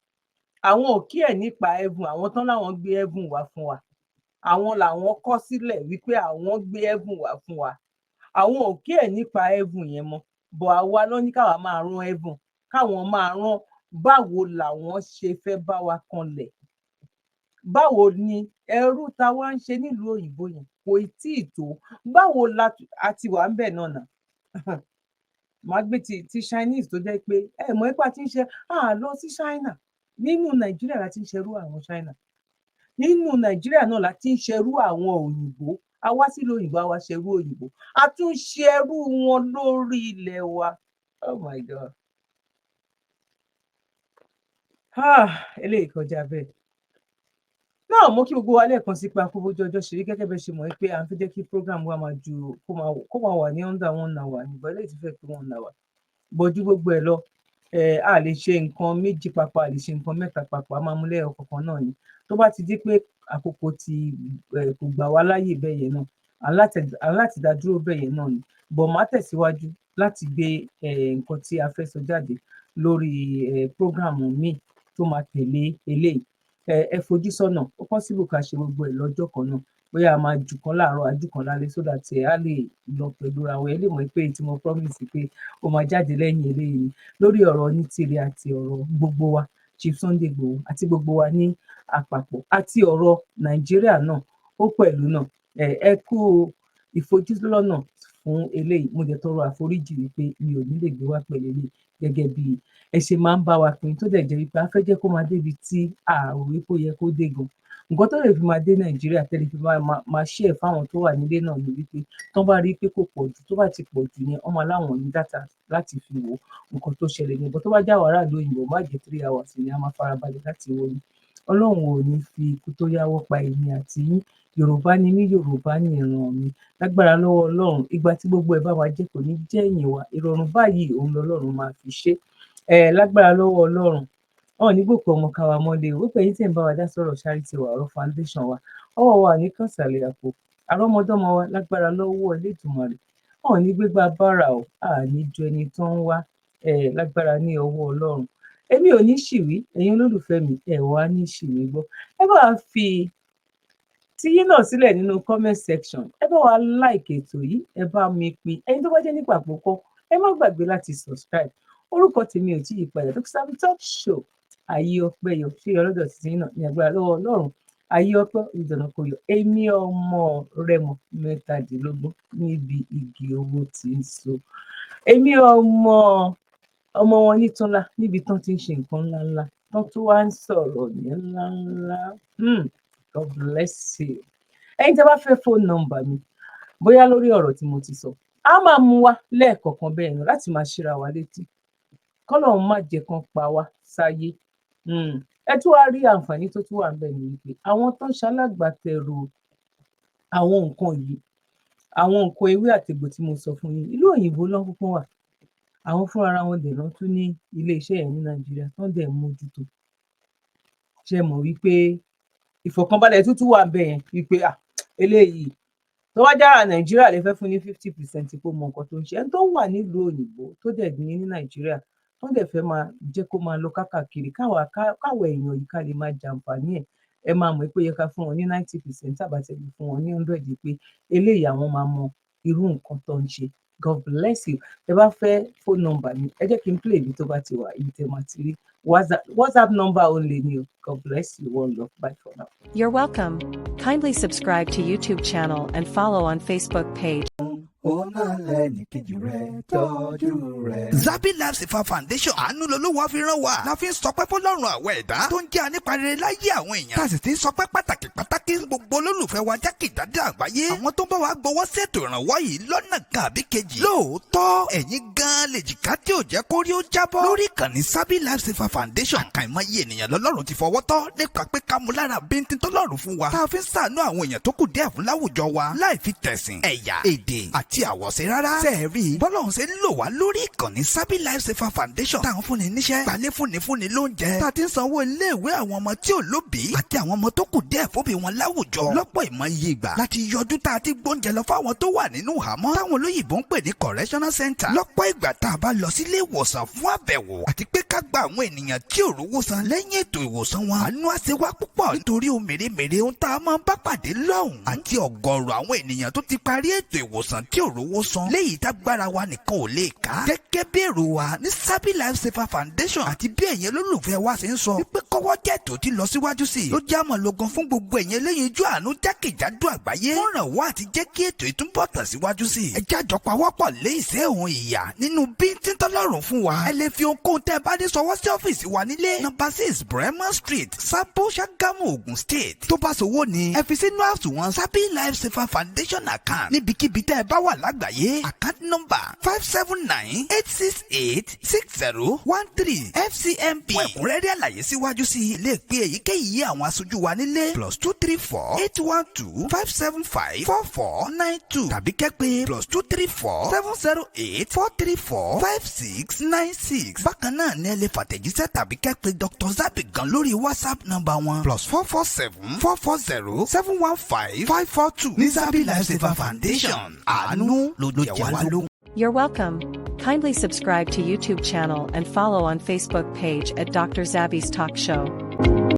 Àwọn ò kí ẹ̀ nípa heaven, àwọn tán láwọn gbé heaven wá fún wa. Àwọn làwọn kọ sílẹ̀ wípé àwọn gbé heaven wá fún wa. Àwọn ò kí ẹ̀ nípa heaven yẹn mọ́. Bọ̀ àwa ló ní káwa máa rán heaven, káwọn máa rán báwo làwọn ṣe fẹ́ bá wa kanlẹ̀. Báwo ni ẹrú ta wá ń ṣe nílùú òyìnbó yẹn kò tí ì tó. Báwo la àti wà ń bẹ̀ náà nà. Màá gbé ti Chinese tó jẹ́ pé mọ̀ ipá tí ń ṣe lọ sí China. Nínú Nàìjíríà la ti ń ṣerú àwọn China. Nínú Nàìjíríà náà la ti ń ṣerú àwọn òyìnbó. A wá sílùú òyìnbó, a wá ṣerú òyìnbó. A tún ṣerú wọn lórí ilẹ̀ wa. Oh my God. Eléyìí kọjá bẹ́ẹ̀. Náà mo kí gbogbo wa lẹ́ẹ̀kan sí pé akóbójú ọjọ́ ṣeré gẹ́gẹ́ bẹ́ẹ̀ ṣe mọ̀ pé à ń fi jẹ́ kí program wa máa ju kó máa wà ní under 1 hour nígbà eléyìí ti fẹ́ pé 1 hour. Bọ́jú gbogbo ẹ̀ lọ, a lè ṣe nǹkan méjì papọ̀, a lè ṣe nǹkan mẹ́ta papọ̀, a máa mú lẹ́yọ̀ kọ̀ọ̀kan náà ni. Tó bá ti di pé àkókò ti kò gbà wá láyè bẹ́ẹ̀ yẹn náà, aláti dá dúró bẹ́ẹ̀ yẹn náà ni. Bọ̀ máa tẹ̀síwájú láti gbé nǹkan tí a fẹ́ sọ jáde lórí program míì tó máa tẹ̀lé eléyìí. Ẹ fojú sọ́nà, ó possible ká ṣe gbogbo ẹ̀ lọ́jọ́ kan náà. Bóyá a máa jù kan láàárọ̀, a jù kan lálẹ́ so that á lè lọ pẹ̀lú àwọn ẹ lè mọ̀ pé tí mo promise pé ó máa jáde lẹ́yìn eléyìí ni lórí ọ̀rọ̀ ní tìrẹ àti ọ̀rọ̀ gbogbo wa, Chief Sunday Igboho àti gbogbo wa ní àpapọ̀ àti ọ̀rọ̀ Nàìjíríà náà ó pẹ̀lú náà. Ẹ kú ìfojúlọ́nà fún eléyìí mo dẹ̀ tọrọ àforíjì wípé mi ò ní lè gbé wá pẹ̀lú eléyìí gẹ́gẹ́ bí ẹ ṣe máa ń bá wa pín tó dẹ̀ jẹ́ wípé a fẹ́ jẹ́ kó máa débi tí a ò rí kó yẹ kó dé gan nǹkan tó lè fi máa dé nàìjíríà tẹ́lẹ̀ fi máa ṣe ẹ̀ fáwọn tó wà nílé náà ni wípé tán bá rí pé kò pọ̀ jù tó bá ti pọ̀ jù yẹn ọmọ aláwọn ní dátà láti fi wo nǹkan tó ṣẹlẹ̀ yẹn bọ́ tó bá já wàrà lóyìnbó má jẹ́ 3 hours ni a máa farabalẹ̀ láti wo ni ọlọ́run ò ní fi ikú tó yáwọ́ pa èmi àti yín yorùbá ni mí yorùbá ni ìran mi lágbára lọ́wọ́ ọlọ́run ìgbà tí gbogbo ẹ̀ bá wa jẹ́ kò ní jẹ́ ẹ̀yìn wa ìrọ̀rùn báyìí òun lọ́lọ́run máa fi ṣe lágbára lọ́wọ́ ọlọ́run ní gbòkó ọmọ káwa mọ́lé o wípé yín tí ń bá wa dá sọ̀rọ̀ charity wa ọ̀rọ̀ foundation wa ọwọ́ wa ní kànsàlẹ̀ àpò àrọ́mọdọ́mọ wa lágbára lọ́wọ́ Elédùmarè ní gbégbá bára o ní ju ẹni tó ń wá lágbára ní ọwọ́ ọlọ́run èmi ò ní ṣìwí ẹ̀yin olólùfẹ́ mi wá ní ṣìwí gbọ́ ẹ bá wa fi tiyín náà sílẹ̀ nínú comment section ẹ bá wa like ètò yìí ẹ bá mi pín ẹ̀yin tó bá jẹ́ nípa àpòkọ ẹ má gbàgbé láti subscribe orúkọ tèmi ò tí ì padà Dr. Zabby Talk Show ayé ọpẹ́ yọ ṣé ọlọ́dọ̀ títí náà ní agbára lọ́wọ́ ọlọ́run ayé ọpẹ́ ìdùnnú kò yọ èmi ọmọ Rẹ́mọ 17 níbi igi owó tí ń so èmi ọmọ wọn ní Tọ́lá níbi tán ti ń ṣe nǹkan ńláńlá tán tó wá ń sọ̀rọ̀ ní ńláńlá God bless you ẹ̀yin tí a bá fẹ́ phone number mi bóyá lórí ọ̀rọ̀ tí mo ti sọ a máa mú wa lẹ́ẹ̀kọ̀ọ̀kan bẹ́ẹ̀ náà láti máa ṣíra wa létí kọ́lọ́run má jẹ́ kán pa wá sáyé ẹ tún wá rí àǹfààní tó tún wà ń bẹ̀ ní wípé àwọn tó ń ṣalágbàtẹrù àwọn nǹkan yìí àwọn nǹkan ewé àtegbò tí mo sọ fún yín ìlú òyìnbó ló kúkú wà àwọn fúnra ara wọn dẹ̀ lọ tún ní iléeṣẹ́ yẹn ní nàìjíríà tó ń dẹ̀ mójútó ṣe mọ̀ wípé ìfọ̀kànbalẹ̀ tuntun wà bẹ́ẹ̀ yẹn wípé eléyìí tó wá jára nàìjíríà lè fẹ́ fún ní 50% kó mọ nǹkan tó ń ṣe ẹni tó wà nílùú òyìnbó tó dẹ̀ ní nàìjíríà tó dẹ̀ fẹ́ máa jẹ́ kó máa lọ káàkiri káwọ̀ èèyàn yìí ká lè máa jàǹfààní ẹ̀ ẹ máa mọ̀ pé yẹ ká fún wọn ní 90% tàbátẹ́lẹ̀ fún wọn ní 100 pé eléyìí àwọn máa mọ irú nǹkan tó ń ṣe God bless you ẹ bá fẹ́ phone number mi ẹ jẹ́ kí n play ibi tó bá ti wà ibi tẹ́ máa ti rí WhatsApp number only ni o God bless you one love bye for now. You're welcome. Kindly subscribe to YouTube channel and follow on Facebook page. Zabby Life Saver Foundation àánú lolówó fi rán wa la fi ń sọpẹ́ fọ́lọ́run àwọn ẹ̀dá tó ń jẹ́ aníparere láyé àwọn èèyàn tá a sì ti ń sọpẹ́ pàtàkì gbogbo olólùfẹ́ wa jákèjádò àgbáyé àwọn tó ń bá wa gbowó ṣètò ìrànwọ́ yìí lọ́nà kan àbí kejì lóòótọ́ ẹ̀yin gan lè jìká tí ò jẹ́ kó rí ó jábọ́ lórí ìkànnì Zabby Life Saver Foundation àkàìmọye ènìyàn lọ́lọ́run ti fọwọ́ tọ́ nípa pé ká mú lára bíntín tọ́lọ́run fún wa tá a fi ń ṣàánú àwọn èèyàn tó kù díẹ̀ fún láwùjọ wa láì fi tẹ̀sìn ẹ̀yà èdè àti àwọ̀ṣe rárá. sẹ́ẹ̀rì bọ́lọ́run ṣe ń lò wá lórí ìkànnì Zabby Life Saver Foundation táwọn fúnni níṣẹ́ gbalẹ̀ fúnni lóúnjẹ tá a ti ń sanwó iléèwé àwọn ọmọ tí ò lóbìí àti àwọn ọmọ tó kù díẹ̀ fóbi wọn láwùjọ lọ́pọ̀ ìmọ̀ye ìgbà láti yọjú tá a ti gbóúnjẹ lọ fáwọn tó wà nínú ìhámọ́ táwọn olóyìnbó ń pè ní correctional center lọ́pọ̀ ìgbà tá a bá lọ sílé ìwòsàn fún àbẹ̀wò àti pé ká gba àwọn ènìyàn tí ò rówó san lẹ́yìn ètò ìwòsàn wọn àánú àṣẹ wá púpọ̀ nítorí ohun mèremère ohun tá a máa ń bá pàdé lọ́hùn àti ọ̀gọ̀ọ̀rọ̀ àwọn ènìyàn tó ti parí ètò ìwòsàn tí ò rówó san léyìí tágbára wa nìkan ò lè ká gẹ́gẹ́ bí èrò wa ní Zabby Life Saver Foundation àti bí ẹ̀yin olólùfẹ́ wa ṣe ń sọ wípé kọ́wọ́ jẹ́ tó ti lọ síwájú sí i ló jẹ́ àmọ́ lógan fún gbogbo ẹ̀yin eléyinjú àánú jákèjádò àgbáyé wọ́n ràn wá àti jẹ́ kí ètò ìtúbọ̀ tàn síwájú sí i ẹ jájọ pawọ́pọ̀ lé ìṣẹ́ òun ìyà nínú bíntín tọ́lọ́run fún wa ẹ lè fi ohunkóhun tẹ́ ẹ bá dé sọwọ́ sí ọ́fíìsì wa nílé number 6 Bremer Street Sabo Ṣàgámù Ògùn State tó bá sowó ni ẹ fi sínú àsùnwọ̀n Zabby Life Saver Foundation account níbikíbi tẹ́ ẹ bá wà lágbàáyé account number 579-868-6013 FCMB fún ẹ̀kúnrẹ́rẹ́ àlàyé síwájú sí i lè pe èyíkéyìí àwọn aṣojú wa nílé +234-812-575-4492 tàbí kẹ́ pè +234-708-434-5696 bákan náà ní ẹ lè fàtẹ̀jíṣẹ́ tàbí kẹ́ pè Dr. Zabby gan lórí WhatsApp nọ́mbà wọn +447-440-715-542 ní Zabby Life Saver Foundation àánú ló jẹ wá lógún. You're welcome. Kindly subscribe to YouTube channel and follow on Facebook page at Dr. Zabby's Talk Show.